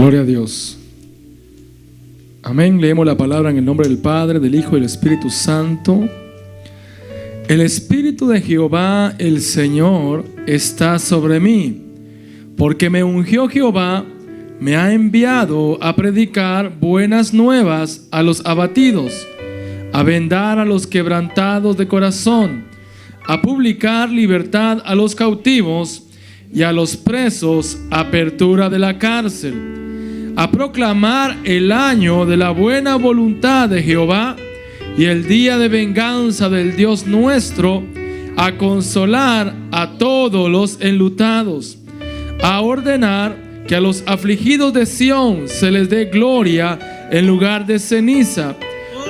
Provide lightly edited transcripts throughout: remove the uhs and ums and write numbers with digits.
Gloria a Dios. Amén. Leemos la palabra en el nombre del Padre, del Hijo y del Espíritu Santo. El Espíritu de Jehová, el Señor, está sobre mí, porque me ungió Jehová, me ha enviado a predicar buenas nuevas a los abatidos, a vendar a los quebrantados de corazón, a publicar libertad a los cautivos y a los presos apertura de la cárcel, a proclamar el año de la buena voluntad de Jehová y el día de venganza del Dios nuestro, a consolar a todos los enlutados, a ordenar que a los afligidos de Sión se les dé gloria en lugar de ceniza,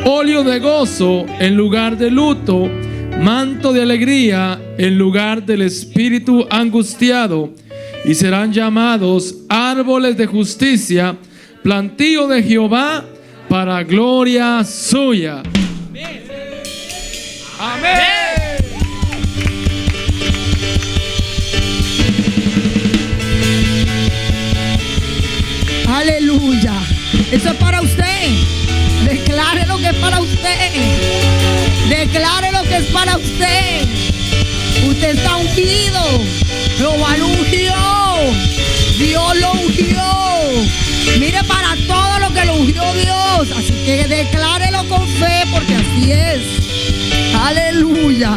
óleo de gozo en lugar de luto, manto de alegría en lugar del espíritu angustiado, y serán llamados árboles de justicia, plantío de Jehová para gloria suya. Amén. Aleluya. Eso es para usted. Declare lo que es para usted. Declare lo que es para usted. Usted está ungido. Jehová lo ungió. Dios lo ungió. Mire para todo lo que lo ungió Dios. Así que declárelo con fe, porque así es. Aleluya.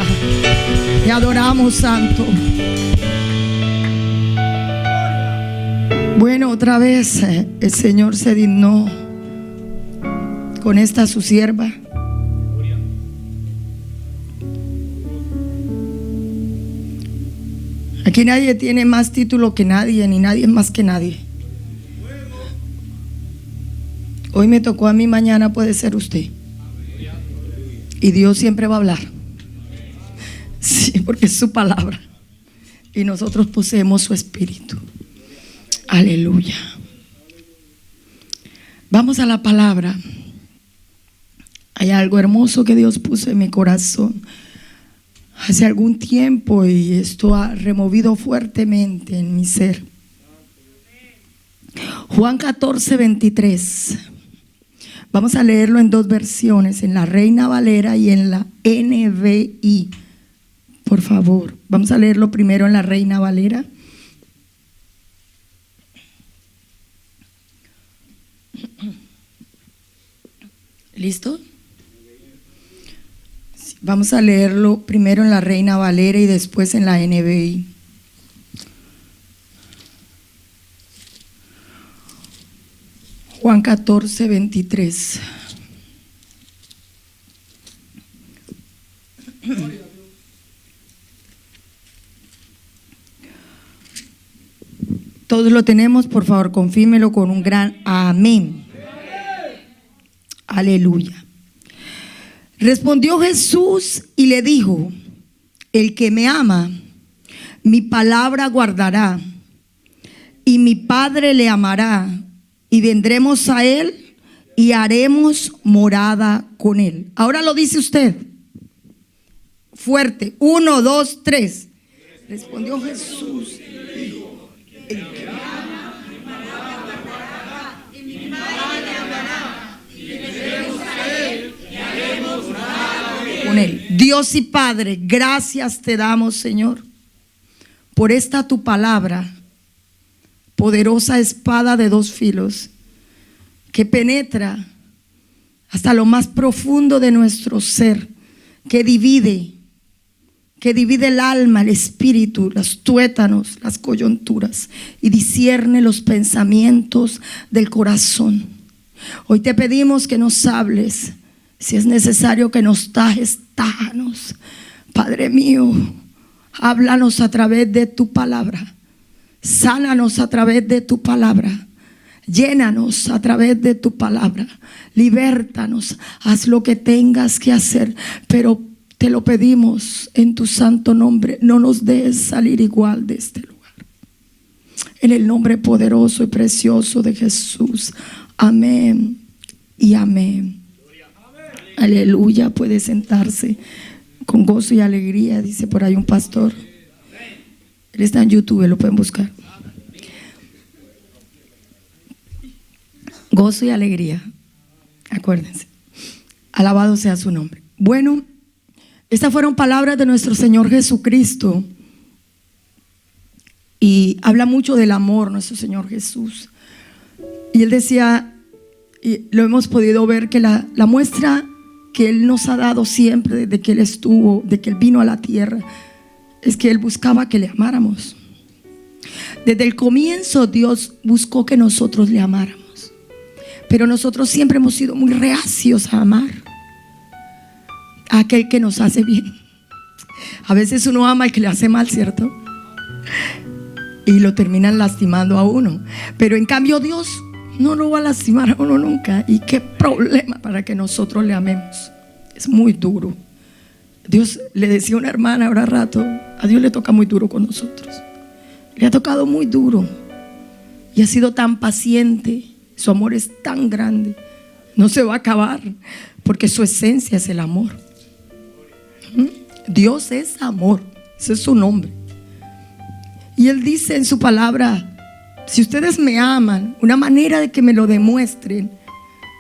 Te adoramos, Santo. Bueno, otra vez el Señor se dignó con esta su sierva. Aquí nadie tiene más título que nadie, ni nadie más que nadie. Hoy me tocó a mí, mañana puede ser usted. Y Dios siempre va a hablar. Sí, porque es su palabra. Y nosotros poseemos su espíritu. Aleluya. Vamos a la palabra. Hay algo hermoso que Dios puso en mi corazón hace algún tiempo, y esto ha removido fuertemente en mi ser. Juan 14:23. Vamos a leerlo en dos versiones, en la Reina Valera y en la NVI. Por favor, vamos a leerlo primero en la Reina Valera. ¿Listo? Vamos a leerlo primero en la Reina Valera y después en la NVI. Juan 14:23. Todos lo tenemos, por favor, confírmelo con un gran amén. Aleluya. Respondió Jesús y le dijo: el que me ama, mi palabra guardará, y mi Padre le amará, y vendremos a él y haremos morada con él. Ahora lo dice usted. Fuerte. 1, 2, 3. Respondió Jesús y dijo: el que me ama, mi palabra guardará, y mi Padre le amará, y vendremos a él y haremos morada con él. Dios y Padre, gracias te damos, Señor, por esta tu palabra, poderosa espada de dos filos, que penetra hasta lo más profundo de nuestro ser, que divide el alma, el espíritu, los tuétanos, las coyunturas, y discierne los pensamientos del corazón. Hoy te pedimos que nos hables, si es necesario que nos tajes, tájanos. Padre mío, háblanos a través de tu palabra, sánanos a través de tu palabra, llénanos a través de tu palabra, libértanos, haz lo que tengas que hacer, pero te lo pedimos en tu santo nombre. No nos dejes salir igual de este lugar. En el nombre poderoso y precioso de Jesús. Amén y amén. Aleluya. Puede sentarse con gozo y alegría, dice por ahí un pastor. Él está en YouTube, lo pueden buscar. Gozo y alegría. Acuérdense. Alabado sea su nombre. Bueno, estas fueron palabras de nuestro Señor Jesucristo. Y habla mucho del amor, nuestro Señor Jesús. Y Él decía, y lo hemos podido ver, que la muestra que Él nos ha dado siempre, desde que Él estuvo, de que Él vino a la tierra, es que Él buscaba que le amáramos. Desde el comienzo Dios buscó que nosotros le amáramos. Pero nosotros siempre hemos sido muy reacios a amar a aquel que nos hace bien. A veces uno ama al que le hace mal, ¿cierto? Y lo terminan lastimando a uno. Pero en cambio Dios no lo va a lastimar a uno nunca. Y qué problema para que nosotros le amemos. Es muy duro. Dios, le decía a una hermana ahora rato, a Dios le toca muy duro con nosotros. Le ha tocado muy duro. Y ha sido tan paciente. Su amor es tan grande. No se va a acabar, porque su esencia es el amor. Dios es amor. Ese es su nombre. Y Él dice en su palabra: si ustedes me aman, una manera de que me lo demuestren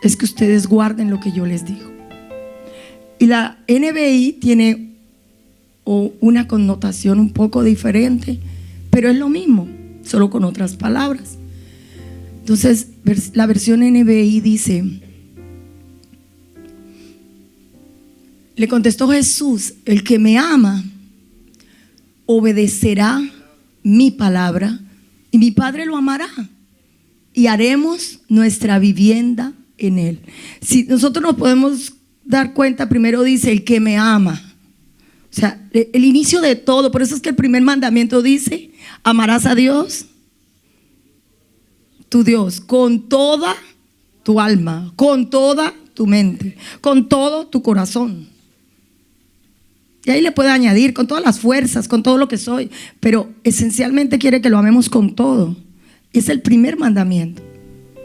es que ustedes guarden lo que yo les digo. Y la NBI tiene una connotación un poco diferente, pero es lo mismo, solo con otras palabras. Entonces la versión NBI dice: le contestó Jesús, el que me ama obedecerá mi palabra, y mi Padre lo amará, y haremos nuestra vivienda en él. Si nosotros nos podemos dar cuenta, primero dice el que me ama. O sea, el inicio de todo. Por eso es que el primer mandamiento dice: amarás a Dios, tu Dios, con toda tu alma, con toda tu mente, con todo tu corazón. Y ahí le puede añadir con todas las fuerzas, con todo lo que soy. Pero esencialmente quiere que lo amemos con todo. Es el primer mandamiento.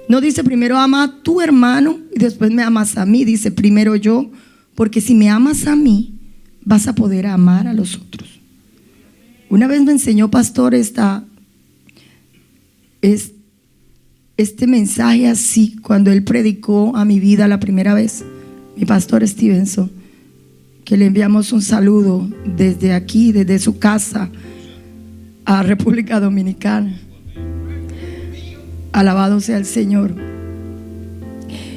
No dice primero ama a tu hermano y después me amas a mí. Dice primero yo, porque si me amas a mí, vas a poder amar a los otros. Una vez me enseñó pastor este mensaje así, cuando él predicó a mi vida la primera vez, mi pastor Stevenson, que le enviamos un saludo desde aquí, desde su casa a República Dominicana. Alabado sea el Señor.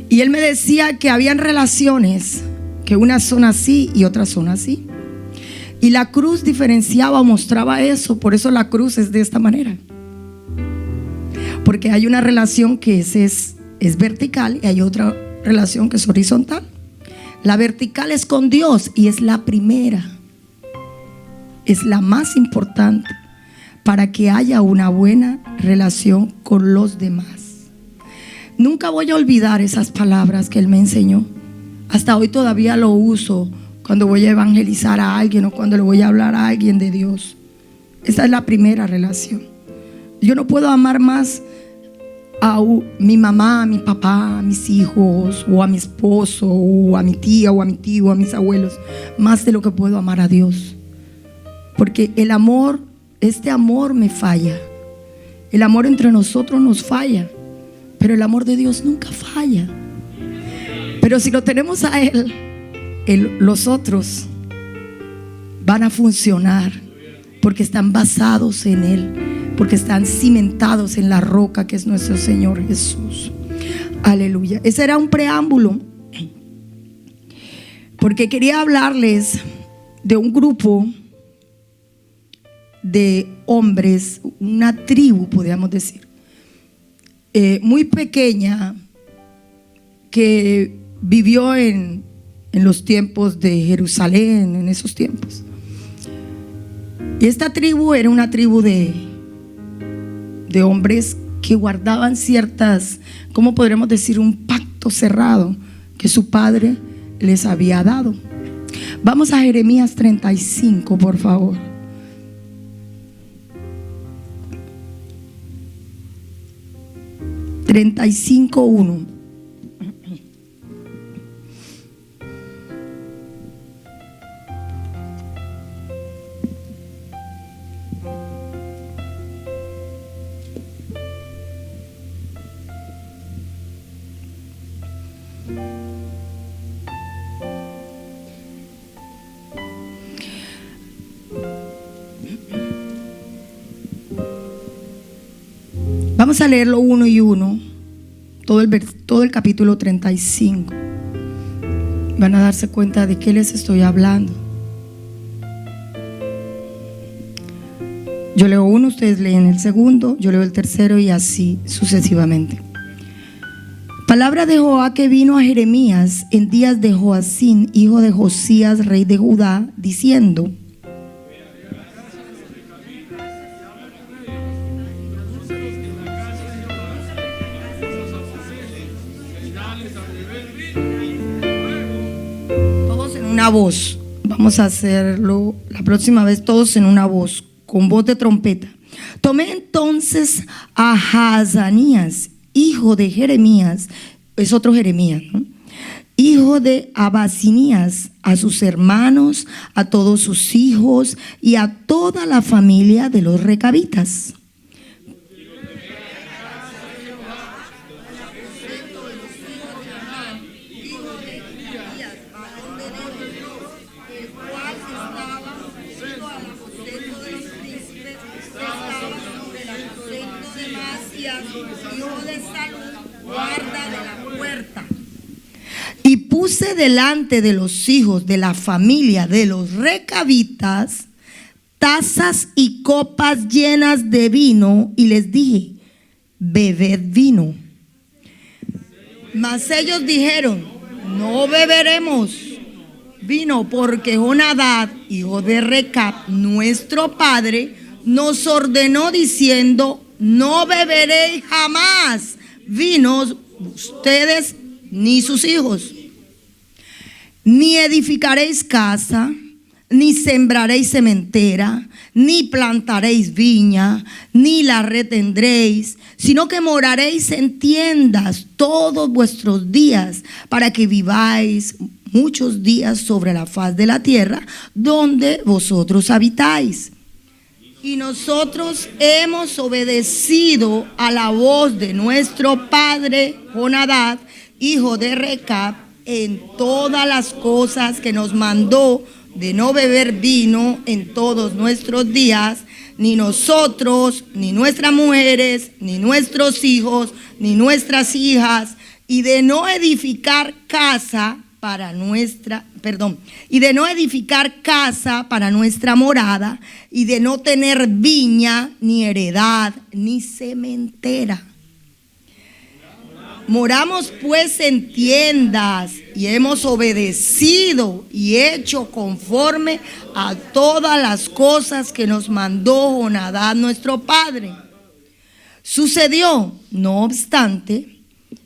Y él me decía que habían relaciones, que unas son así y otras son así. Y la cruz diferenciaba o mostraba eso. Por eso la cruz es de esta manera. Porque hay una relación que es vertical y hay otra relación que es horizontal. La vertical es con Dios y es la primera. Es la más importante para que haya una buena relación con los demás. Nunca voy a olvidar esas palabras que él me enseñó. Hasta hoy todavía lo uso cuando voy a evangelizar a alguien o cuando le voy a hablar a alguien de Dios. Esa es la primera relación. Yo no puedo amar más a mi mamá, a mi papá, a mis hijos, o a mi esposo, o a mi tía, o a mi tío, o a mis abuelos, más de lo que puedo amar a Dios. Porque el amor, este amor me falla. El amor entre nosotros nos falla, pero el amor de Dios nunca falla. Pero si lo tenemos a Él, los otros van a funcionar, porque están basados en Él, porque están cimentados en la roca que es nuestro Señor Jesús. Aleluya. Ese era un preámbulo, porque quería hablarles de un grupo de hombres, una tribu, podríamos decir, muy pequeña, que vivió en los tiempos de Jerusalén, en esos tiempos. Y esta tribu era una tribu de hombres que guardaban ciertas, ¿cómo podríamos decir? Un pacto cerrado que su padre les había dado. Vamos a Jeremías 35, por favor. (35:1). Vamos a leerlo uno y uno, todo el capítulo 35. Van a darse cuenta de qué les estoy hablando. Yo leo uno, ustedes leen el segundo, yo leo el tercero y así sucesivamente. Palabra de Jehová que vino a Jeremías en días de Joacín, hijo de Josías, rey de Judá, diciendo: todos en una voz. Vamos a hacerlo la próxima vez, todos en una voz, con voz de trompeta. Tomé entonces a Hazanías, hijo de Jeremías, es otro Jeremías, ¿no? Hijo de Abasinías, a sus hermanos, a todos sus hijos y a toda la familia de los recabitas. Y puse delante de los hijos de la familia de los recabitas tazas y copas llenas de vino, y les dije: bebed vino. Mas ellos dijeron: no beberemos vino, porque Jonadab, hijo de Recab, nuestro padre, nos ordenó diciendo: no beberéis jamás vinos ustedes ni sus hijos, ni edificaréis casa, ni sembraréis sementera, ni plantaréis viña, ni la retendréis, sino que moraréis en tiendas todos vuestros días, para que viváis muchos días sobre la faz de la tierra donde vosotros habitáis. Y nosotros hemos obedecido a la voz de nuestro padre Jonadab, hijo de Recab, en todas las cosas que nos mandó, de no beber vino en todos nuestros días, ni nosotros, ni nuestras mujeres, ni nuestros hijos, ni nuestras hijas, y de no edificar casa para nuestra, y de no edificar casa para nuestra morada, y de no tener viña, ni heredad, ni sementera. Moramos pues en tiendas, y hemos obedecido y hecho conforme a todas las cosas que nos mandó Jonadab nuestro padre. Sucedió, no obstante,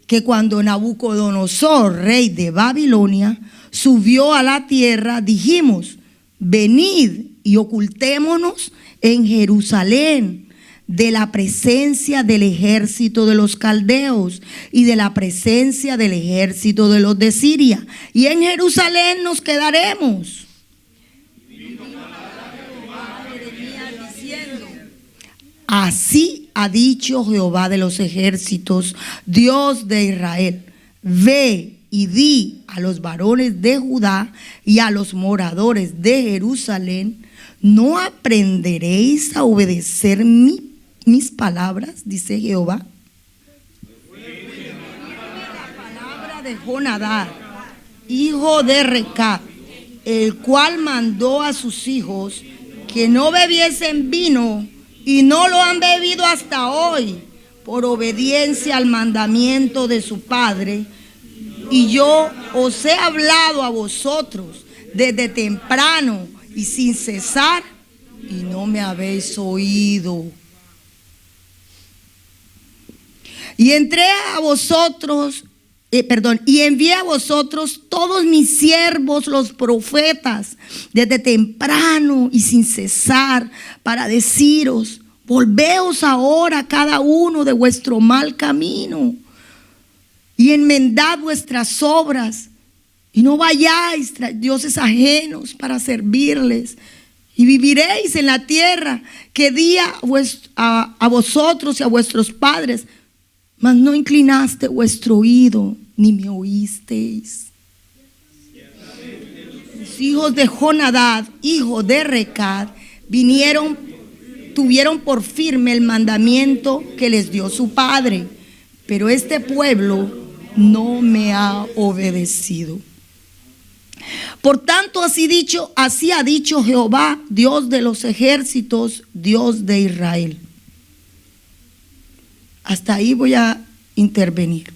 que cuando Nabucodonosor, rey de Babilonia, subió a la tierra, dijimos: venid y ocultémonos en Jerusalén de la presencia del ejército de los caldeos y de la presencia del ejército de los de Siria, y en Jerusalén nos quedaremos. Así ha dicho Jehová de los ejércitos, Dios de Israel: ve y di a los varones de Judá y a los moradores de Jerusalén: ¿no aprenderéis a obedecer mis palabras? Dice Jehová. La palabra de Jonadab, hijo de Recab, el cual mandó a sus hijos que no bebiesen vino, y no lo han bebido hasta hoy, por obediencia al mandamiento de su padre. Y yo os he hablado a vosotros desde temprano y sin cesar, y no me habéis oído. Y envié a vosotros todos mis siervos los profetas desde temprano y sin cesar, para deciros: volveos ahora cada uno de vuestro mal camino y enmendad vuestras obras, y no vayáis tras dioses ajenos para servirles, y viviréis en la tierra que di a vosotros y a vuestros padres. Mas no inclinaste vuestro oído, ni me oísteis. Los hijos de Jonadab, hijo de Recab, tuvieron por firme el mandamiento que les dio su padre, pero este pueblo no me ha obedecido. Por tanto, así ha dicho Jehová, Dios de los ejércitos, Dios de Israel. Hasta ahí voy a intervenir.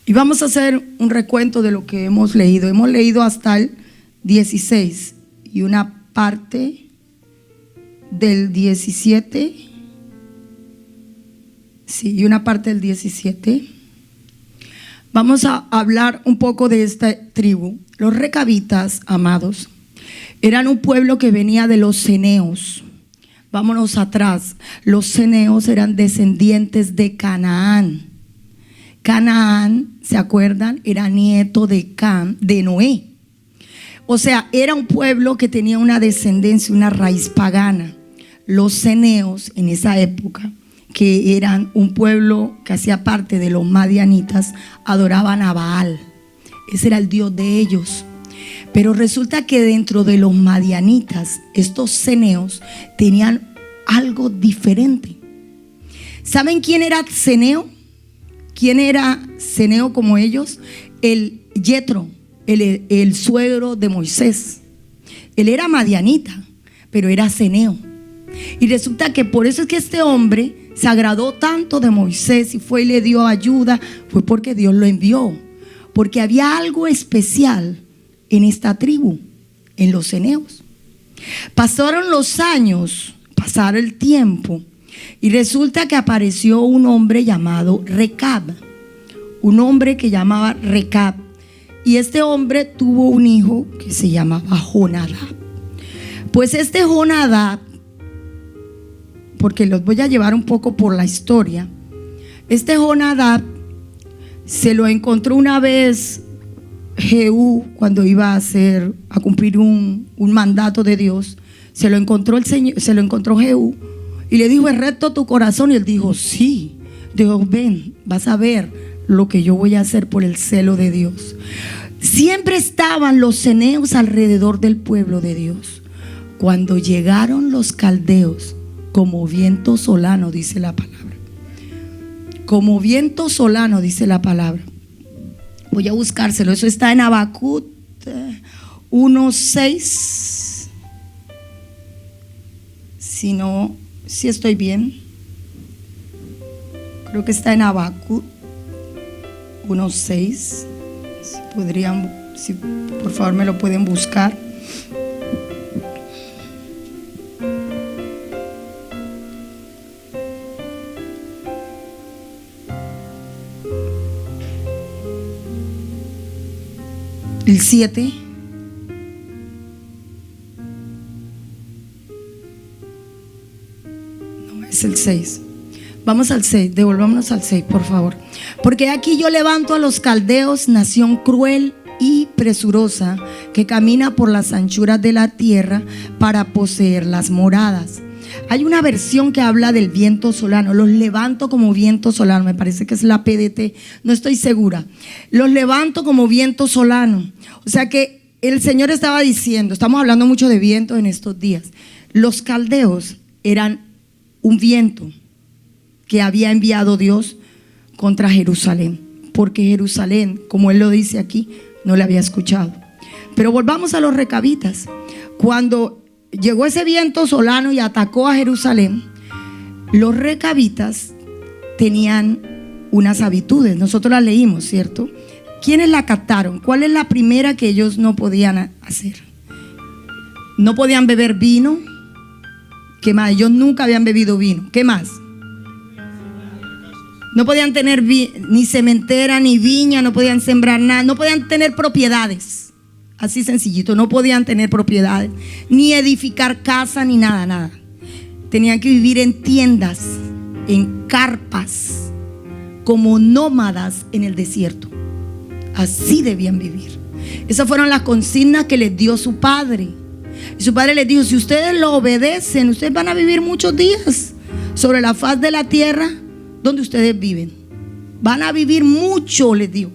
Y vamos a hacer un recuento de lo que hemos leído. Hemos leído hasta el 16 y una parte del 17. Sí, y una parte del 17. Vamos a hablar un poco de esta tribu. Los recabitas, amados, eran un pueblo que venía de los ceneos. Vámonos atrás. Los ceneos eran descendientes de Canaán. Canaán, ¿se acuerdan? Era nieto de Noé. O sea, era un pueblo que tenía una descendencia, una raíz pagana. Los ceneos en esa época, que eran un pueblo que hacía parte de los madianitas, adoraban a Baal. Ese era el dios de ellos. Pero resulta que dentro de los madianitas, estos ceneos tenían algo diferente. ¿Saben quién era ceneo? ¿Quién era ceneo como ellos? El Yetro, el suegro de Moisés. Él era madianita, pero era ceneo. Y resulta que por eso es que este hombre se agradó tanto de Moisés y fue y le dio ayuda. Fue porque Dios lo envió, porque había algo especial en esta tribu, en los ceneos. Pasaron los años, pasaron el tiempo, y resulta que apareció un hombre llamado Recab, un hombre que llamaba Recab, y este hombre tuvo un hijo que se llamaba Jonadab. Pues este Jonadab, porque los voy a llevar un poco por la historia, este Jonadab se lo encontró una vez Jehú cuando iba a cumplir un mandato de Dios. Se lo encontró Jehú y le dijo: ¿es recto tu corazón? Y él dijo: sí. Dijo: ven, vas a ver lo que yo voy a hacer por el celo de Dios. Siempre estaban los ceneos alrededor del pueblo de Dios. Cuando llegaron los caldeos, como viento solano, dice la palabra. Como viento solano, dice la palabra. Voy a buscárselo. Eso está en Habacuc 1:6. Si estoy bien. Creo que está en Habacuc 1:6. Si por favor me lo pueden buscar. El 7. No, es el 6. Vamos al 6, devolvámonos al 6, por favor. Porque aquí yo levanto a los caldeos, nación cruel y presurosa, que camina por las anchuras de la tierra para poseer las moradas. Hay una versión que habla del viento solano. Los levanto como viento solano. Me parece que es la PDT, no estoy segura. Los levanto como viento solano. O sea que el Señor estaba diciendo, estamos hablando mucho de viento en estos días. Los caldeos eran un viento que había enviado Dios contra Jerusalén, porque Jerusalén, como él lo dice aquí, no le había escuchado. Pero volvamos a los recabitas. Cuando llegó ese viento solano y atacó a Jerusalén, los recabitas tenían unas habitudes. Nosotros las leímos, ¿cierto? ¿Quiénes la captaron? ¿Cuál es la primera que ellos no podían hacer? No podían beber vino. ¿Qué más? Ellos nunca habían bebido vino. ¿Qué más? No podían tener ni cementera, ni viña, no podían sembrar nada, no podían tener propiedades. Así sencillito, no podían tener propiedades, ni edificar casa, ni nada. Tenían que vivir en tiendas, en carpas, como nómadas en el desierto. Así debían vivir. Esas fueron las consignas que les dio su padre. Y su padre les dijo: si ustedes lo obedecen, ustedes van a vivir muchos días sobre la faz de la tierra donde ustedes viven. van a vivir mucho, les digo.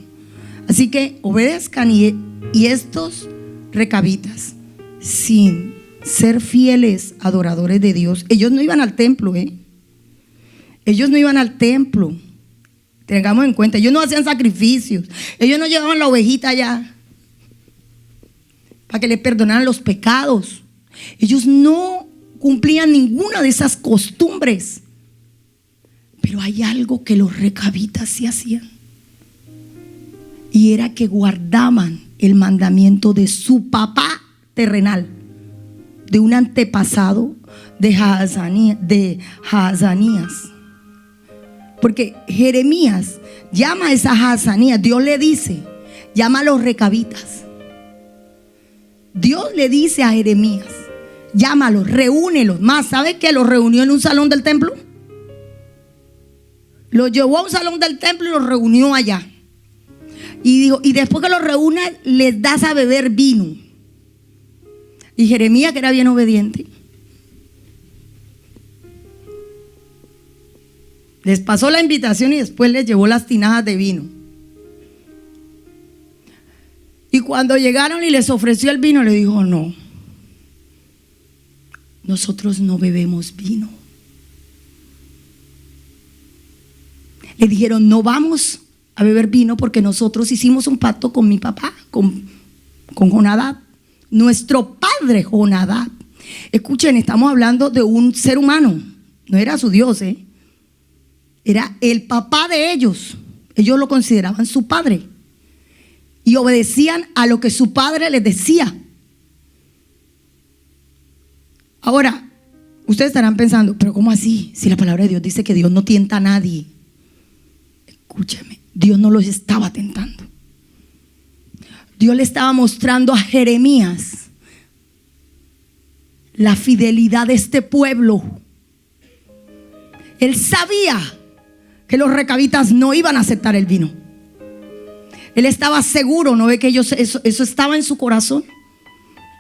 Así que obedezcan y estos recabitas, sin ser fieles adoradores de Dios, ellos no iban al templo, ellos no iban al templo. Tengamos en cuenta, ellos no hacían sacrificios, ellos no llevaban la ovejita allá para que les perdonaran los pecados. Ellos no cumplían ninguna de esas costumbres. Pero hay algo que los recabitas sí hacían, y era que guardaban el mandamiento de su papá terrenal, de un antepasado de Jaazanías. Porque Jeremías llama a esa Jaazanías, Dios le dice, llama a los recabitas. Dios le dice a Jeremías, llámalos, reúnelos. Más, ¿sabe que los reunió en un salón del templo? Los llevó a un salón del templo y los reunió allá. Y dijo, y después que los reúne, les das a beber vino. Y Jeremías, que era bien obediente, les pasó la invitación y después les llevó las tinajas de vino. Y cuando llegaron y les ofreció el vino, le dijo: no, nosotros no bebemos vino. Le dijeron: no vamos a beber vino porque nosotros hicimos un pacto con mi papá, con Jonadab, nuestro padre Jonadab. Escuchen, estamos hablando de un ser humano, no era su Dios, era el papá de ellos. Ellos lo consideraban su padre y obedecían a lo que su padre les decía. Ahora, ustedes estarán pensando: pero ¿cómo así? Si la palabra de Dios dice que Dios no tienta a nadie. Escúcheme, Dios no los estaba tentando. Dios le estaba mostrando a Jeremías la fidelidad de este pueblo. Él sabía que los recabitas no iban a aceptar el vino. Él estaba seguro, ¿no ve que eso estaba en su corazón?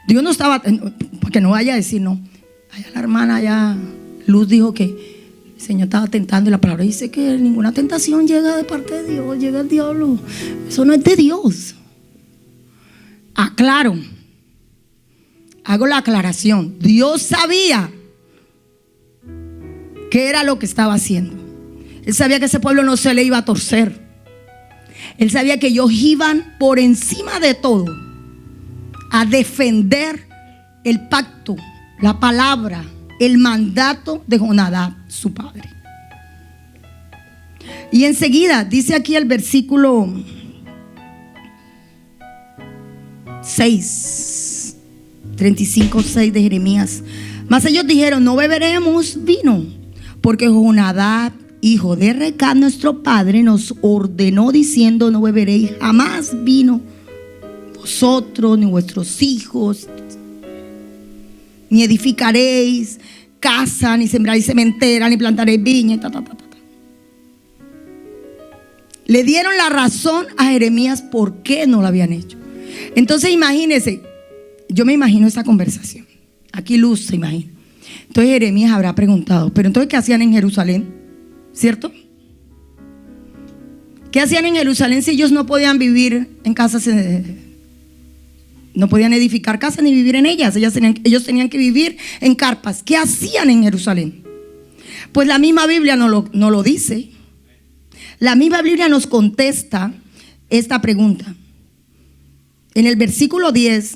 Dios no estaba, para que no vaya a decir, no, allá la hermana, allá Luz dijo que el Señor estaba tentando, y la palabra dice que ninguna tentación llega de parte de Dios, llega el diablo. Eso no es de Dios. Aclaro, hago la aclaración. Dios sabía qué era lo que estaba haciendo. Él sabía que ese pueblo no se le iba a torcer. Él sabía que ellos iban por encima de todo a defender el pacto, la palabra, el mandato de Jonadab, su padre. Y enseguida dice aquí el versículo 6, 35:6 de Jeremías: mas ellos dijeron: no beberemos vino, porque Jonadab, hijo de Recab, nuestro padre, nos ordenó diciendo: no beberéis jamás vino, vosotros ni vuestros hijos, ni edificaréis casa, ni sembraréis sementera, ni plantaréis viña. Le dieron la razón a Jeremías por qué no lo habían hecho. Entonces imagínense, yo me imagino esa conversación. Aquí Luz se imagina. Entonces Jeremías habrá preguntado: pero entonces, ¿qué hacían en Jerusalén? ¿Cierto? ¿Qué hacían en Jerusalén si ellos no podían vivir en casas? No podían edificar casas ni vivir en ellas. Ellos tenían que vivir en carpas. ¿Qué hacían en Jerusalén? Pues la misma Biblia no lo dice. La misma Biblia nos contesta esta pregunta. En el versículo 10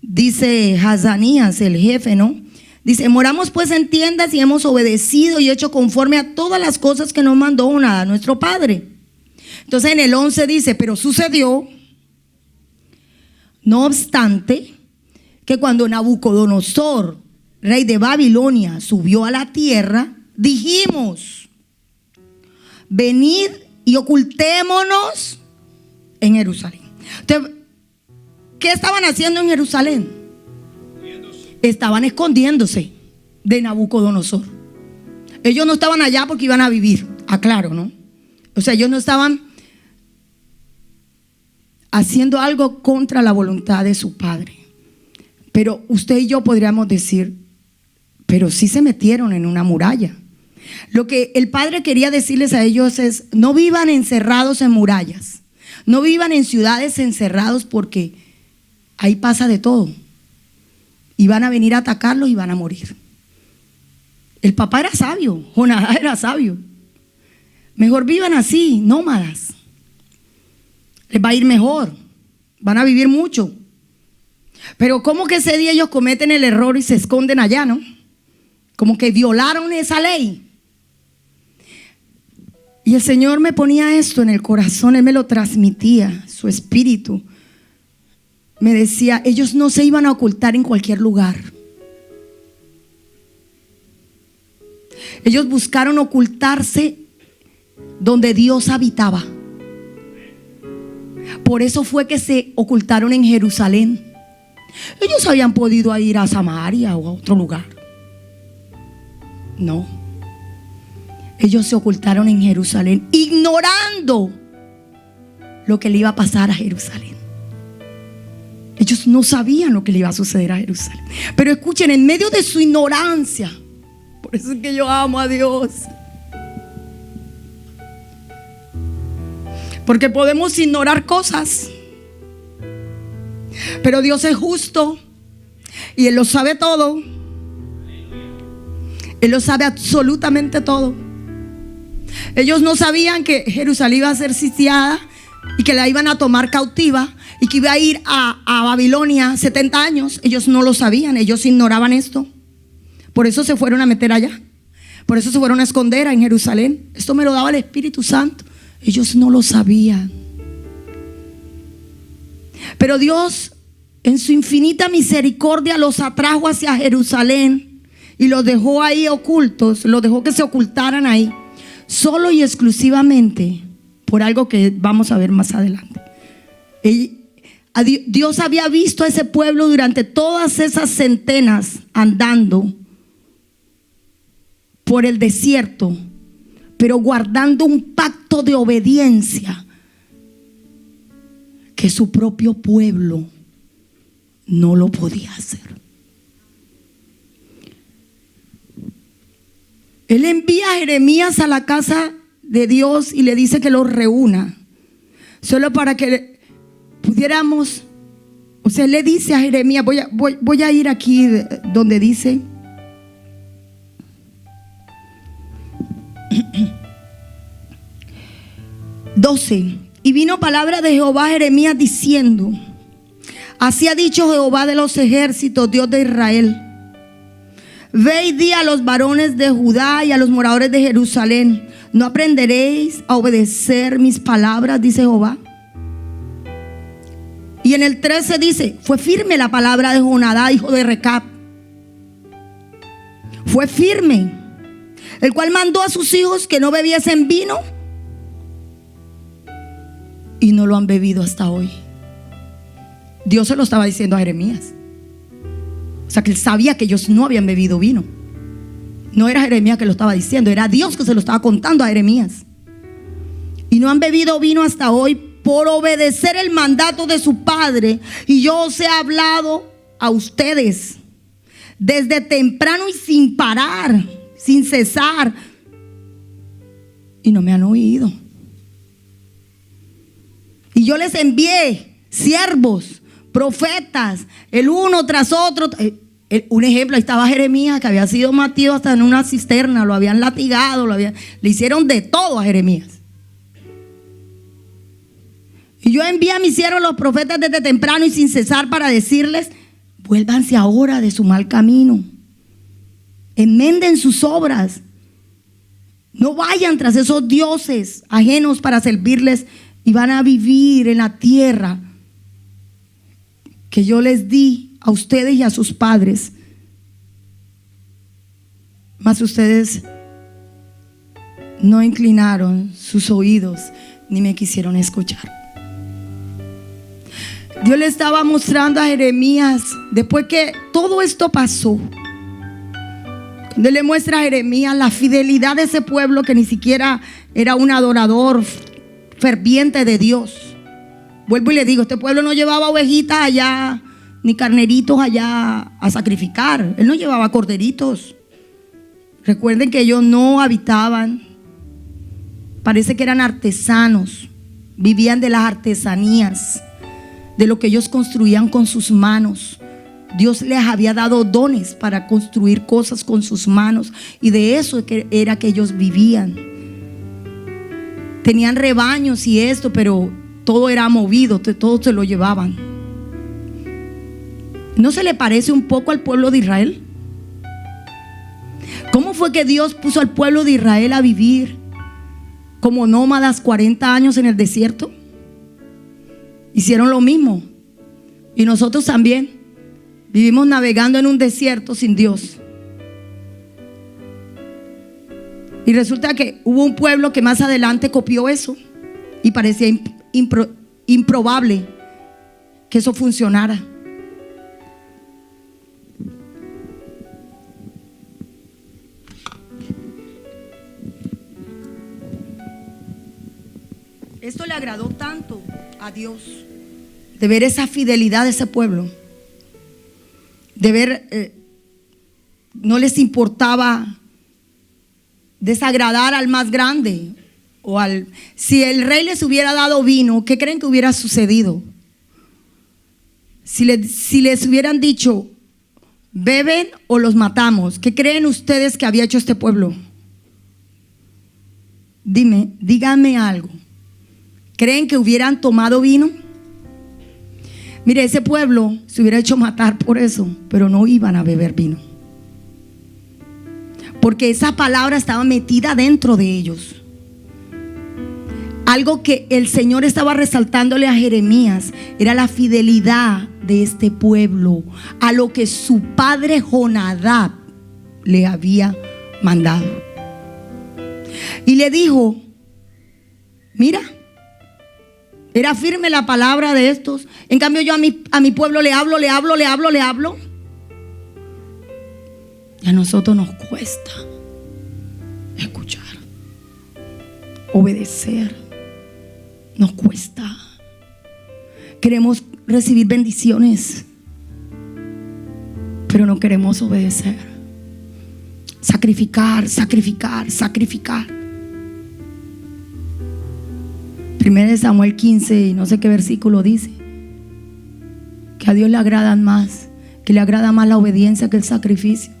dice Jaazanías, el jefe, ¿no? Dice: moramos pues en tiendas y hemos obedecido y hecho conforme a todas las cosas que nos mandó Jonadab, nuestro padre. Entonces en el 11 dice: pero sucedió, no obstante, que cuando Nabucodonosor, rey de Babilonia, subió a la tierra, dijimos: venid y ocultémonos en Jerusalén. Entonces, ¿qué estaban haciendo en Jerusalén? Estaban escondiéndose de Nabucodonosor. Ellos no estaban allá porque iban a vivir, aclaro, ¿no? O sea, ellos no estaban haciendo algo contra la voluntad de su padre. Pero usted y yo podríamos decir: pero sí se metieron en una muralla. Lo que el Padre quería decirles a ellos es: no vivan encerrados en murallas, no vivan en ciudades encerrados, porque ahí pasa de todo. Y van a venir a atacarlos y van a morir. El papá era sabio, Jonadab era sabio. Mejor vivan así, nómadas. Les va a ir mejor, van a vivir mucho. Pero ¿cómo que ese día ellos cometen el error y se esconden allá, no? Como que violaron esa ley. Y el Señor me ponía esto en el corazón, Él me lo transmitía, su espíritu. Me decía: ellos no se iban a ocultar en cualquier lugar. Ellos buscaron ocultarse donde Dios habitaba. Por eso fue que se ocultaron en Jerusalén. Ellos habían podido ir a Samaria o a otro lugar. No. Ellos se ocultaron en Jerusalén, ignorando lo que le iba a pasar a Jerusalén. Ellos no sabían lo que le iba a suceder a Jerusalén. Pero escuchen, en medio de su ignorancia, por eso es que yo amo a Dios, porque podemos ignorar cosas, pero Dios es justo y Él lo sabe todo. Él lo sabe absolutamente todo. Ellos no sabían que Jerusalén iba a ser sitiada y que la iban a tomar cautiva y que iba a ir a Babilonia 70 años. Ellos no lo sabían, ellos ignoraban esto. Por eso se fueron a meter allá. Por eso se fueron a esconder en Jerusalén. Esto me lo daba el Espíritu Santo. Ellos no lo sabían. Pero Dios, en su infinita misericordia, los atrajo hacia Jerusalén y los dejó ahí ocultos. Los dejó que se ocultaran ahí, solo y exclusivamente por algo que vamos a ver más adelante. Dios había visto a ese pueblo durante todas esas centenas andando por el desierto, pero guardando un pacto de obediencia que su propio pueblo no lo podía hacer. Él envía a Jeremías a la casa de Dios y le dice que los reúna, solo para que pudiéramos, o sea, él le dice a Jeremías, voy a ir aquí donde dice, (12) y vino palabra de Jehová a Jeremías diciendo: así ha dicho Jehová de los ejércitos, Dios de Israel: ve y di a los varones de Judá y a los moradores de Jerusalén: ¿no aprenderéis a obedecer mis palabras? Dice Jehová. Y en el 13 dice: fue firme la palabra de Jonadab, hijo de Recab. Fue firme, el cual mandó a sus hijos que no bebiesen vino, y no lo han bebido hasta hoy. Dios se lo estaba diciendo a Jeremías. O sea que él sabía que ellos no habían bebido vino. No era Jeremías que lo estaba diciendo, era Dios que se lo estaba contando a Jeremías. Y no han bebido vino hasta hoy por obedecer el mandato de su padre. Y yo os he hablado a ustedes desde temprano y sin parar, sin cesar, y no me han oído. Y yo les envié siervos, profetas, el uno tras otro. Un ejemplo, ahí estaba Jeremías, que había sido metido hasta en una cisterna, lo habían latigado, le hicieron de todo a Jeremías. Y yo envié a mis siervos los profetas desde temprano y sin cesar para decirles: vuélvanse ahora de su mal camino, enmenden sus obras, no vayan tras esos dioses ajenos para servirles, y van a vivir en la tierra que yo les di a ustedes y a sus padres. Mas ustedes no inclinaron sus oídos ni me quisieron escuchar. Dios le estaba mostrando a Jeremías, después que todo esto pasó, cuando le muestra a Jeremías la fidelidad de ese pueblo que ni siquiera era un adorador ferviente de Dios. Vuelvo y le digo, este pueblo no llevaba ovejitas allá, ni carneritos allá a sacrificar. Él no llevaba corderitos. Recuerden que ellos no habitaban, parece que eran artesanos, vivían de las artesanías, de lo que ellos construían con sus manos. Dios les había dado dones para construir cosas con sus manos, y de eso era que ellos vivían. Tenían rebaños y esto, pero todo era movido, todo se lo llevaban. ¿No se le parece un poco al pueblo de Israel? ¿Cómo fue que Dios puso al pueblo de Israel a vivir como nómadas 40 años en el desierto? Hicieron lo mismo. Y nosotros también vivimos navegando en un desierto sin Dios. Y resulta que hubo un pueblo que más adelante copió eso, y parecía improbable que eso funcionara. Esto le agradó tanto a Dios, de ver esa fidelidad de ese pueblo, de ver, no les importaba desagradar al más grande, si el rey les hubiera dado vino, ¿qué creen que hubiera sucedido? Si les hubieran dicho, beben o los matamos, ¿qué creen ustedes que había hecho este pueblo? Díganme algo. ¿Creen que hubieran tomado vino? Mire, ese pueblo se hubiera hecho matar por eso, pero no iban a beber vino, porque esa palabra estaba metida dentro de ellos. Algo que el Señor estaba resaltándole a Jeremías era la fidelidad de este pueblo a lo que su padre Jonadab le había mandado. Y le dijo, mira, era firme la palabra de estos. En cambio yo a mi pueblo le hablo. Y a nosotros nos cuesta escuchar, obedecer. Nos cuesta. Queremos recibir bendiciones, pero no queremos obedecer. Sacrificar. 1 Samuel 15, y no sé qué versículo dice, que a Dios le agrada más la obediencia que el sacrificio.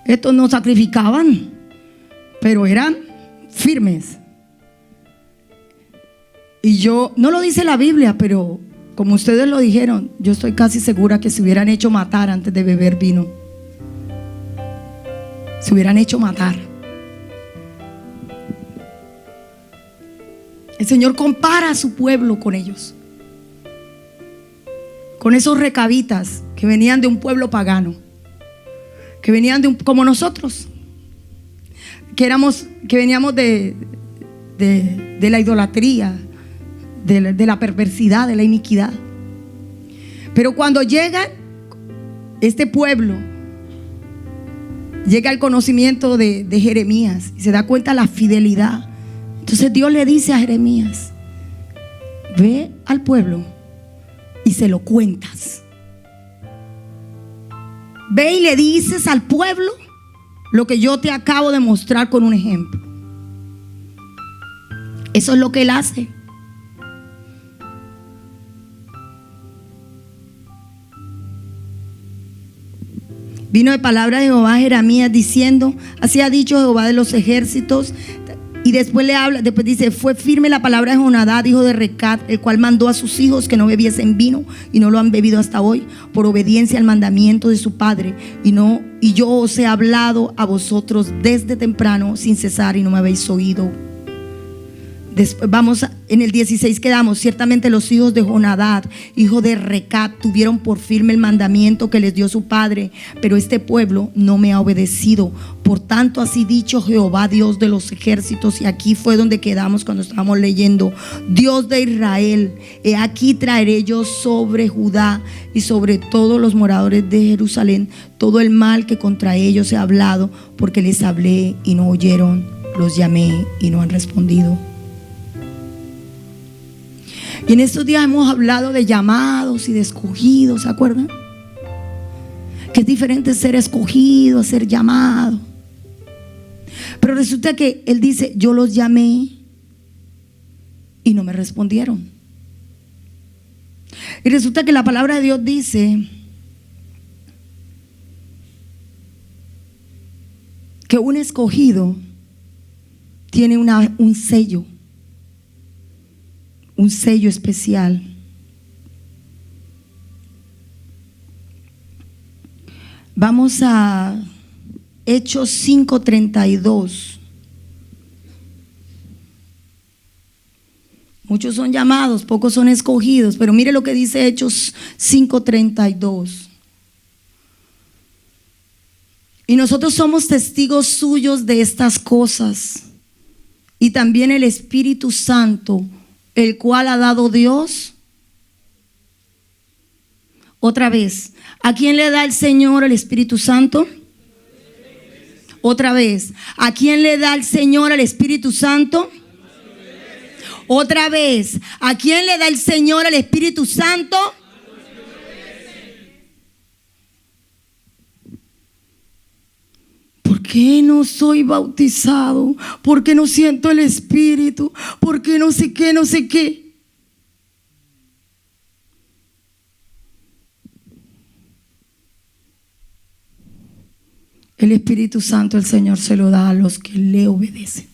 Estos no sacrificaban, pero eran firmes. Y yo, no lo dice la Biblia, pero como ustedes lo dijeron, yo estoy casi segura que se hubieran hecho matar antes de beber vino. Se hubieran hecho matar. El Señor compara a su pueblo con ellos, con esos recabitas que venían de un pueblo pagano, que venían como nosotros, que veníamos de la idolatría, de la perversidad, de la iniquidad. Pero cuando llega este pueblo, llega el conocimiento de Jeremías y se da cuenta de la fidelidad. Entonces Dios le dice a Jeremías, ve al pueblo y se lo cuentas. Ve y le dices al pueblo lo que yo te acabo de mostrar con un ejemplo. Eso es lo que él hace. Vino de palabra de Jehová a Jeremías diciendo, así ha dicho Jehová de los ejércitos. Y después después dice, fue firme la palabra de Jonadab, hijo de Recab, el cual mandó a sus hijos que no bebiesen vino, y no lo han bebido hasta hoy, por obediencia al mandamiento de su padre. Y yo os he hablado a vosotros desde temprano sin cesar, y no me habéis oído. Después vamos en el 16, quedamos. Ciertamente los hijos de Jonadab, hijo de Recab, tuvieron por firme el mandamiento que les dio su padre, pero este pueblo no me ha obedecido. Por tanto, así dicho Jehová, Dios de los ejércitos. Y aquí fue donde quedamos cuando estábamos leyendo, Dios de Israel, he aquí traeré yo sobre Judá y sobre todos los moradores de Jerusalén todo el mal que contra ellos he hablado, porque les hablé y no oyeron, los llamé y no han respondido. Y en estos días hemos hablado de llamados y de escogidos, ¿se acuerdan? Que Es diferente ser escogido, ser llamado. Pero resulta que Él dice: yo los llamé y no me respondieron. Y resulta que la palabra de Dios dice que un escogido tiene un sello especial. Vamos a Hechos 5:32. Muchos son llamados, pocos son escogidos, pero mire lo que dice Hechos 5:32. Y nosotros somos testigos suyos de estas cosas, y también el Espíritu Santo, el cual ha dado Dios. Otra vez, ¿a quién le da el Señor el Espíritu Santo? Otra vez, ¿a quién le da el Señor el Espíritu Santo? Otra vez, ¿a quién le da el Señor el Espíritu Santo? ¿Por qué no soy bautizado? ¿Por qué no siento el Espíritu? ¿Por qué no sé qué, no sé qué? El Espíritu Santo el Señor se lo da a los que le obedecen.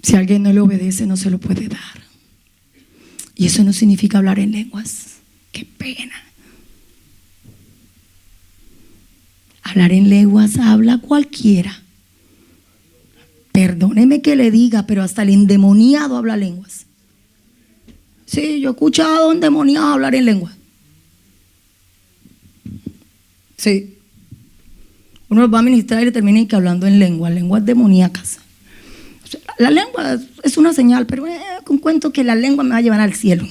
Si alguien no le obedece, no se lo puede dar. Y eso no significa hablar en lenguas. Qué pena. Hablar en lenguas habla cualquiera. Perdóneme que le diga, pero hasta el endemoniado habla lenguas. Sí, yo he escuchado a un endemoniado hablar en lenguas. Sí. Uno va a ministrar y le termina hablando en lenguas demoníacas. O sea, la lengua es una señal, pero con cuento que la lengua me va a llevar al cielo.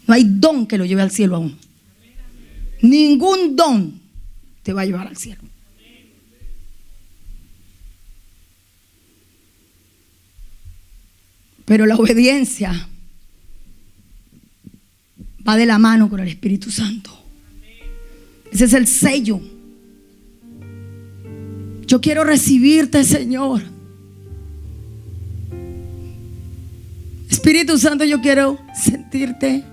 No hay don que lo lleve al cielo a uno. Ningún don te va a llevar al cielo. Pero la obediencia va de la mano con el Espíritu Santo. Ese es el sello. Yo quiero recibirte, Señor. Espíritu Santo, yo quiero sentirte.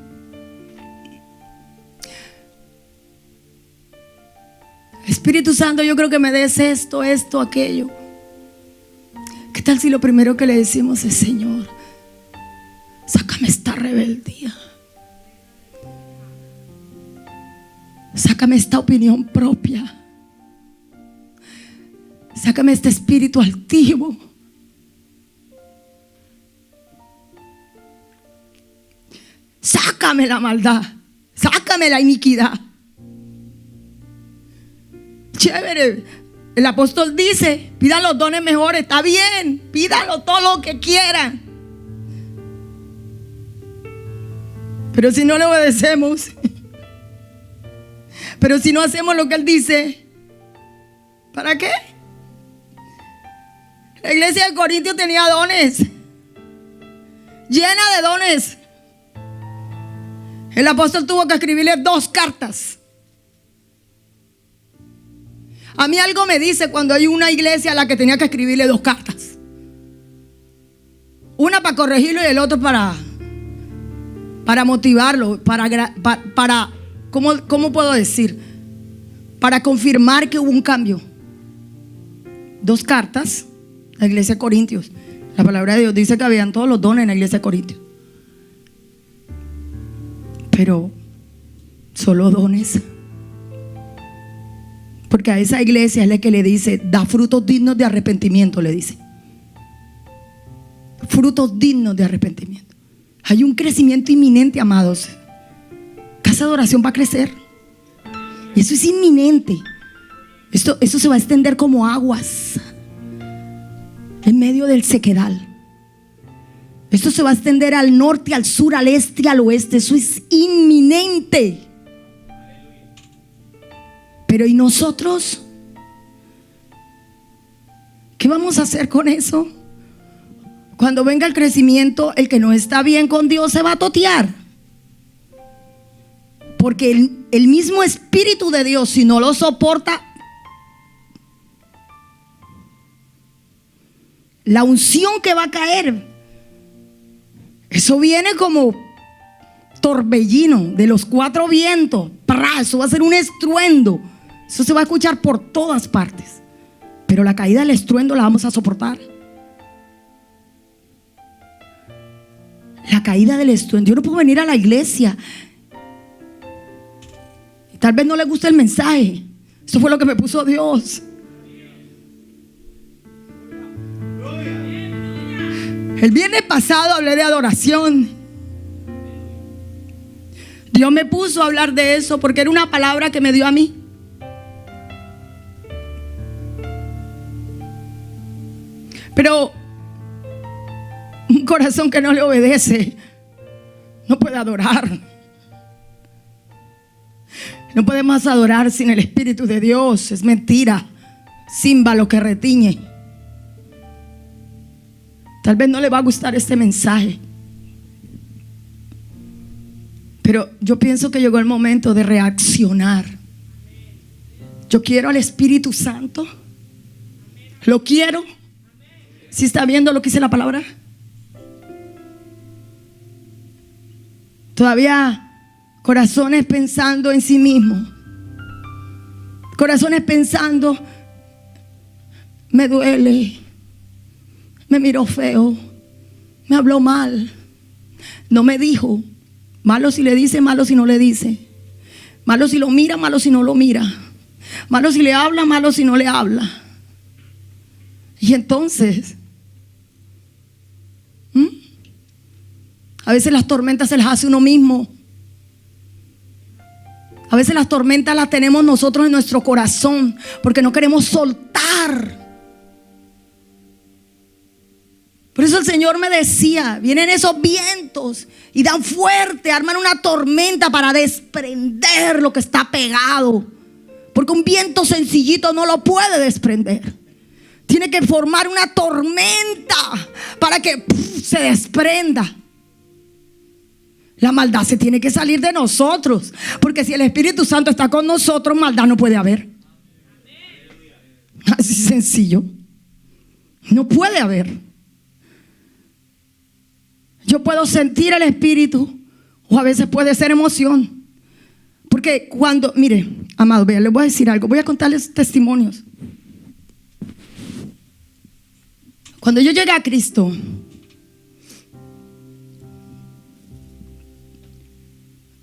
Espíritu Santo, yo creo que me des esto, aquello. ¿Qué tal si lo primero que le decimos es: Señor, sácame esta rebeldía? Sácame esta opinión propia. Sácame este espíritu altivo. Sácame la maldad. Sácame la iniquidad. Chévere. El apóstol dice: pidan los dones mejores. Está bien, pídanlo todo lo que quieran. Pero si no le obedecemos, pero si no hacemos lo que Él dice, ¿para qué? La iglesia de Corintios tenía dones, llena de dones. El apóstol tuvo que escribirle 2 cartas. A mí algo me dice cuando hay una iglesia a la que tenía que escribirle 2 cartas. Una para corregirlo y el otro para motivarlo, para ¿cómo puedo decir? Para confirmar que hubo un cambio. 2 cartas a la iglesia de Corintios. La palabra de Dios dice que habían todos los dones en la iglesia de Corintios, pero solo dones. Porque a esa iglesia es la que le dice: da frutos dignos de arrepentimiento, le dice. Frutos dignos de arrepentimiento. Hay un crecimiento inminente, amados. Casa de oración va a crecer. Y eso es inminente. Eso se va a extender como aguas en medio del sequedal. Esto se va a extender al norte, al sur, al este y al oeste. Eso es inminente. Pero ¿y nosotros? ¿Qué vamos a hacer con eso? Cuando venga el crecimiento, el que no está bien con Dios se va a totear. Porque el mismo Espíritu de Dios, si no lo soporta, la unción que va a caer, eso viene como torbellino de los cuatro vientos. ¡Pra! Eso va a ser un estruendo. Eso se va a escuchar por todas partes. Pero la caída del estruendo la vamos a soportar. La caída del estruendo. Yo no puedo venir a la iglesia y tal vez no le guste el mensaje. Eso fue lo que me puso Dios. El viernes pasado hablé de adoración. Dios me puso a hablar de eso porque era una palabra que me dio a mí. Pero un corazón que no le obedece no puede adorar. No podemos adorar sin el Espíritu de Dios. Es mentira. Címbalo que retiñe. Tal vez no le va a gustar este mensaje, pero yo pienso que llegó el momento de reaccionar. Yo quiero al Espíritu Santo. Lo quiero. ¿Sí está viendo lo que dice la palabra? Todavía corazones pensando en sí mismos. Corazones pensando, me duele, me miró feo, me habló mal, no me dijo. Malo si le dice, malo si no le dice. Malo si lo mira, malo si no lo mira. Malo si le habla, malo si no le habla. Y entonces a veces las tormentas se las hace uno mismo. A veces las tormentas las tenemos nosotros en nuestro corazón porque no queremos soltar. Por eso el Señor me decía, vienen esos vientos y dan fuerte, arman una tormenta para desprender lo que está pegado. Porque un viento sencillito no lo puede desprender. Tiene que formar una tormenta para que se desprenda. La maldad se tiene que salir de nosotros. Porque si el Espíritu Santo está con nosotros, maldad no puede haber. Así sencillo. No puede haber. Yo puedo sentir el Espíritu, o a veces puede ser emoción. Porque cuando, mire, amado, vea, les voy a decir algo. Voy a contarles testimonios. Cuando yo llegué a Cristo,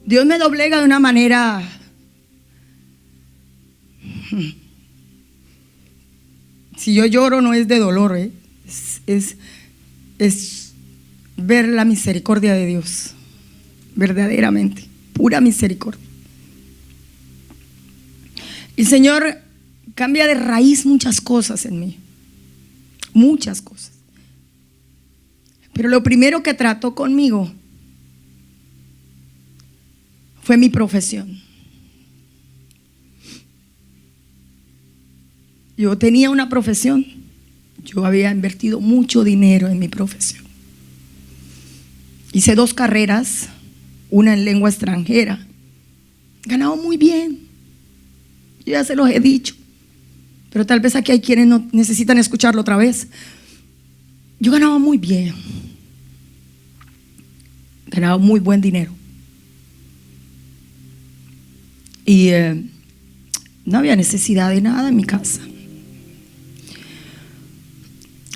Dios me doblega de una manera si yo lloro no es de dolor, es ver la misericordia de Dios, verdaderamente, pura misericordia. El Señor cambia de raíz muchas cosas en mí, muchas cosas. Pero lo primero que trató conmigo fue mi profesión. Yo tenía una profesión. Yo había invertido mucho dinero en mi profesión. Hice 2 carreras, una en lengua extranjera. Ganaba muy bien. Yo ya se los he dicho, pero tal vez aquí hay quienes no necesitan escucharlo otra vez. Yo ganaba muy bien. Ganaba muy buen dinero. Y no había necesidad de nada en mi casa.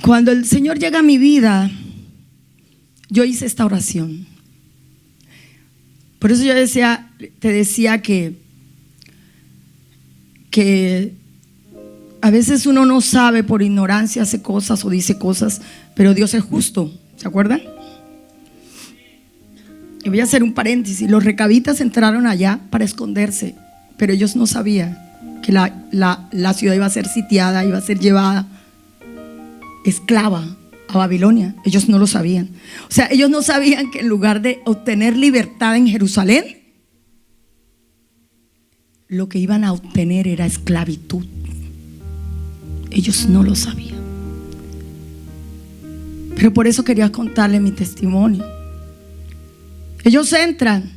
Cuando el Señor llega a mi vida, yo hice esta oración. Por eso yo te decía que a veces uno no sabe, por ignorancia hace cosas o dice cosas, pero Dios es justo. ¿Se acuerdan? Y voy a hacer un paréntesis. Los recabitas entraron allá para esconderse, pero ellos no sabían que la ciudad iba a ser sitiada, iba a ser llevada esclava a Babilonia. Ellos no lo sabían. O sea, ellos no sabían que en lugar de obtener libertad en Jerusalén, lo que iban a obtener era esclavitud. Ellos no lo sabían. Pero por eso quería contarle mi testimonio. Ellos entran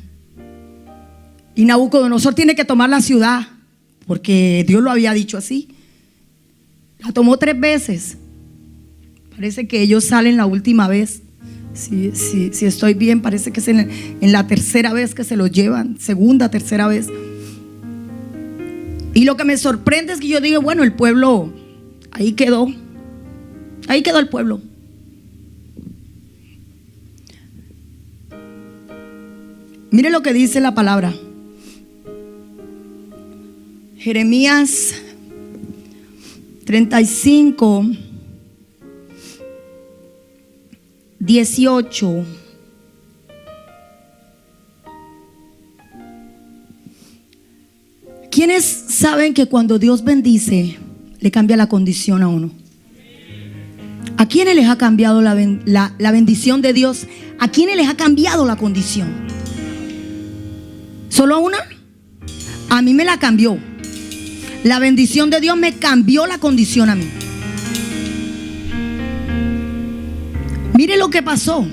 Y Nabucodonosor tiene que tomar la ciudad, porque Dios lo había dicho así. La tomó 3 veces. Parece que ellos salen la última vez. Si estoy bien, parece que es en la tercera vez que se los llevan. Segunda, tercera vez. Y lo que me sorprende es que yo digo, bueno, el pueblo ahí quedó. Ahí quedó el pueblo. Mire lo que dice la palabra. Jeremías 35, 18. ¿Quiénes saben que cuando Dios bendice, le cambia la condición a uno? ¿A quiénes les ha cambiado la bendición de Dios? ¿A quiénes les ha cambiado la condición? ¿Solo a una? A mí me la cambió. La bendición de Dios me cambió la condición a mí. Mire lo que pasó.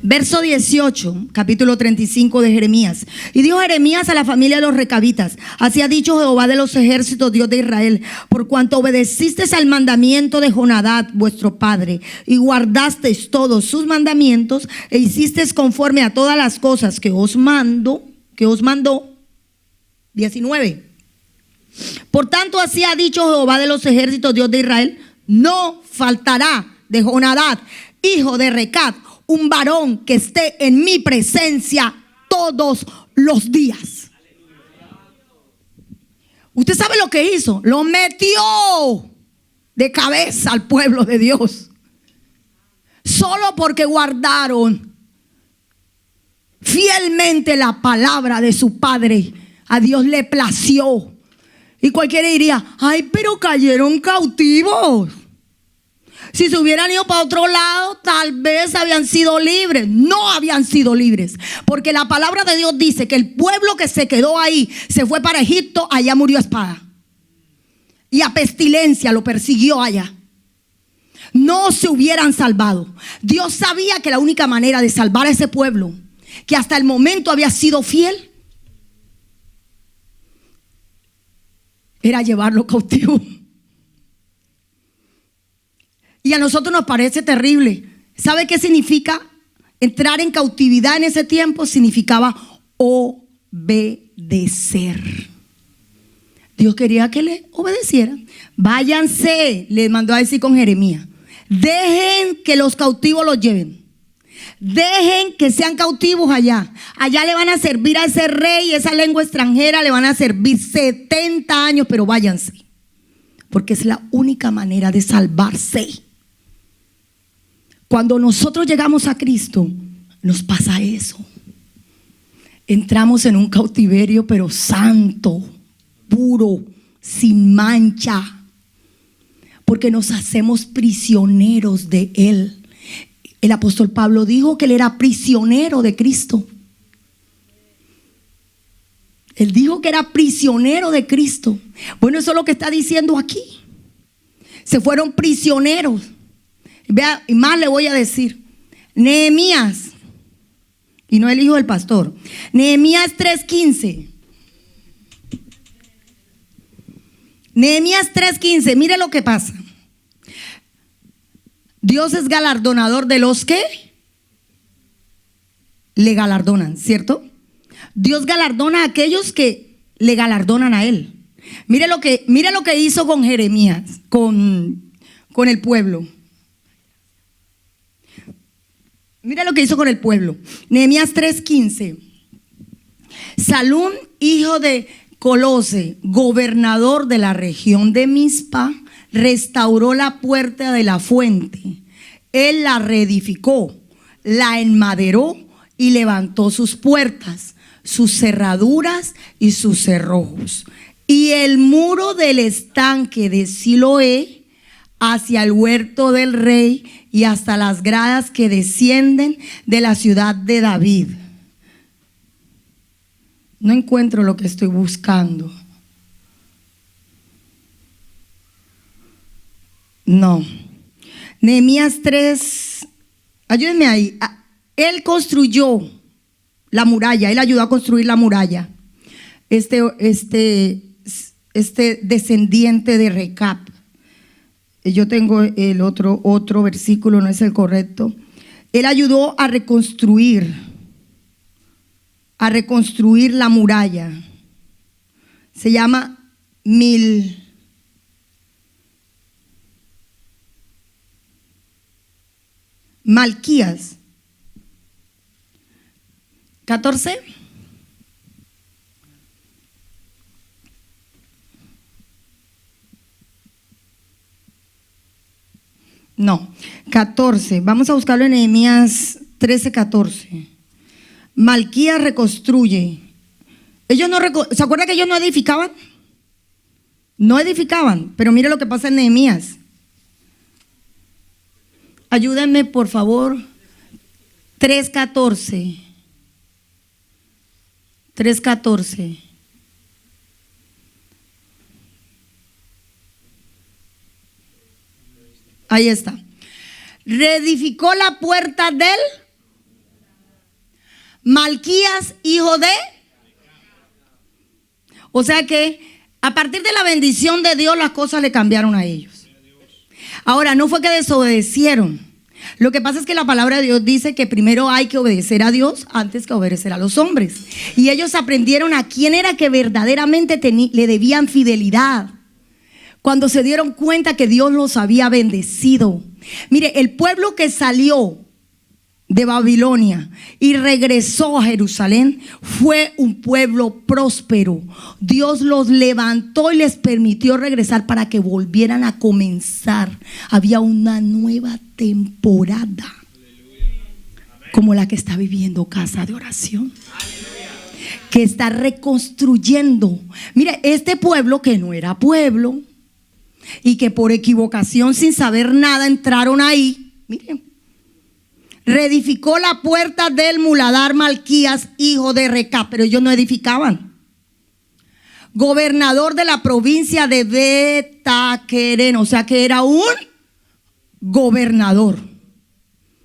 Verso 18, capítulo 35 de Jeremías. Y dijo Jeremías a la familia de los recabitas: así ha dicho Jehová de los ejércitos, Dios de Israel, por cuanto obedecisteis al mandamiento de Jonadab vuestro padre, y guardasteis todos sus mandamientos, e hicisteis conforme a todas las cosas que os mandó. 19. Por tanto, así ha dicho Jehová de los ejércitos, Dios de Israel: no faltará de Jonadab, hijo de Recab, un varón que esté en mi presencia todos los días. ¿Usted sabe lo que hizo? Lo metió de cabeza al pueblo de Dios, solo porque guardaron fielmente la palabra de su padre. A Dios le plació. Y cualquiera diría: ay, pero cayeron cautivos. Si se hubieran ido para otro lado, tal vez habían sido libres. No habían sido libres, porque la palabra de Dios dice que el pueblo que se quedó ahí se fue para Egipto. Allá murió a espada, y a pestilencia lo persiguió allá. No se hubieran salvado. Dios sabía que la única manera de salvar a ese pueblo, que hasta el momento había sido fiel, era llevarlo cautivo. Y a nosotros nos parece terrible. ¿Sabe qué significa entrar en cautividad en ese tiempo? Significaba obedecer. Dios quería que le obedecieran. Váyanse, les mandó a decir con Jeremías: dejen que los cautivos los lleven. Dejen que sean cautivos allá. Allá le van a servir a ese rey, esa lengua extranjera le van a servir 70 años, pero váyanse, porque es la única manera de salvarse. Cuando nosotros llegamos a Cristo, nos pasa eso. Entramos en un cautiverio, pero santo, puro, sin mancha, porque nos hacemos prisioneros de Él. El apóstol Pablo dijo que él era prisionero de Cristo. Él dijo que era prisionero de Cristo. Bueno, eso es lo que está diciendo aquí. Se fueron prisioneros. Vea, y más le voy a decir. Nehemías, y no el hijo del pastor. Nehemías 3:15. Nehemías 3:15. Mire lo que pasa. Dios es galardonador de los que le galardonan, ¿cierto? Dios galardona a aquellos que le galardonan a Él. Mire lo que hizo con Jeremías, con el pueblo. Mira lo que hizo con el pueblo. Nehemías 3:15. Salum, hijo de Colose, gobernador de la región de Mizpa, restauró la puerta de la fuente. Él la reedificó, la enmaderó y levantó sus puertas, sus cerraduras y sus cerrojos. Y el muro del estanque de Siloé hacia el huerto del rey y hasta las gradas que descienden de la ciudad de David. No encuentro lo que estoy buscando. No. Nehemías 3, ayúdenme ahí. Él construyó la muralla. Él ayudó a construir la muralla. Este descendiente de Recab. Yo tengo el otro versículo, no es el correcto. Él ayudó a reconstruir la muralla. Se llama Malquías 14. No, 14. Vamos a buscarlo en Nehemías 13:14. Malquías reconstruye. Ellos no ¿se acuerdan que ellos no edificaban? No edificaban, pero mire lo que pasa en Nehemías. Ayúdenme, por favor. 3:14. 3:14. Ahí está. Reedificó la puerta del Malquías, hijo de. O sea que a partir de la bendición de Dios las cosas le cambiaron a ellos. Ahora, no fue que desobedecieron. Lo que pasa es que la palabra de Dios dice que primero hay que obedecer a Dios antes que obedecer a los hombres. Y ellos aprendieron a quién era que verdaderamente le debían fidelidad. Cuando se dieron cuenta que Dios los había bendecido. Mire, el pueblo que salió de Babilonia y regresó a Jerusalén fue un pueblo próspero. Dios los levantó y les permitió regresar para que volvieran a comenzar. Había una nueva temporada como la que está viviendo Casa de Oración, que está reconstruyendo. Mire, este pueblo que no era pueblo y que por equivocación, sin saber nada, entraron ahí. Miren, reedificó la puerta del muladar Malquías, hijo de Recab, pero ellos no edificaban. Gobernador de la provincia de Betaquerén, o sea que era un gobernador.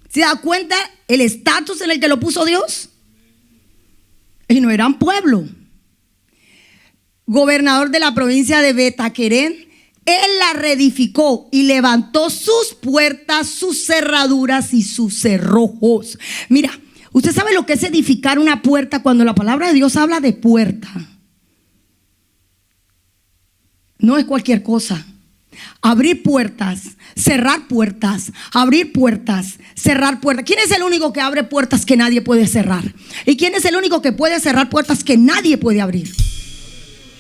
¿Se da cuenta el estatus en el que lo puso Dios? Y no eran pueblo. Gobernador de la provincia de Betaquerén. Él la reedificó y levantó sus puertas, sus cerraduras y sus cerrojos. Mira, usted sabe lo que es edificar una puerta. Cuando la palabra de Dios habla de puerta, no es cualquier cosa. Abrir puertas, cerrar puertas, abrir puertas, cerrar puertas. ¿Quién es el único que abre puertas que nadie puede cerrar? ¿Y quién es el único que puede cerrar puertas que nadie puede abrir?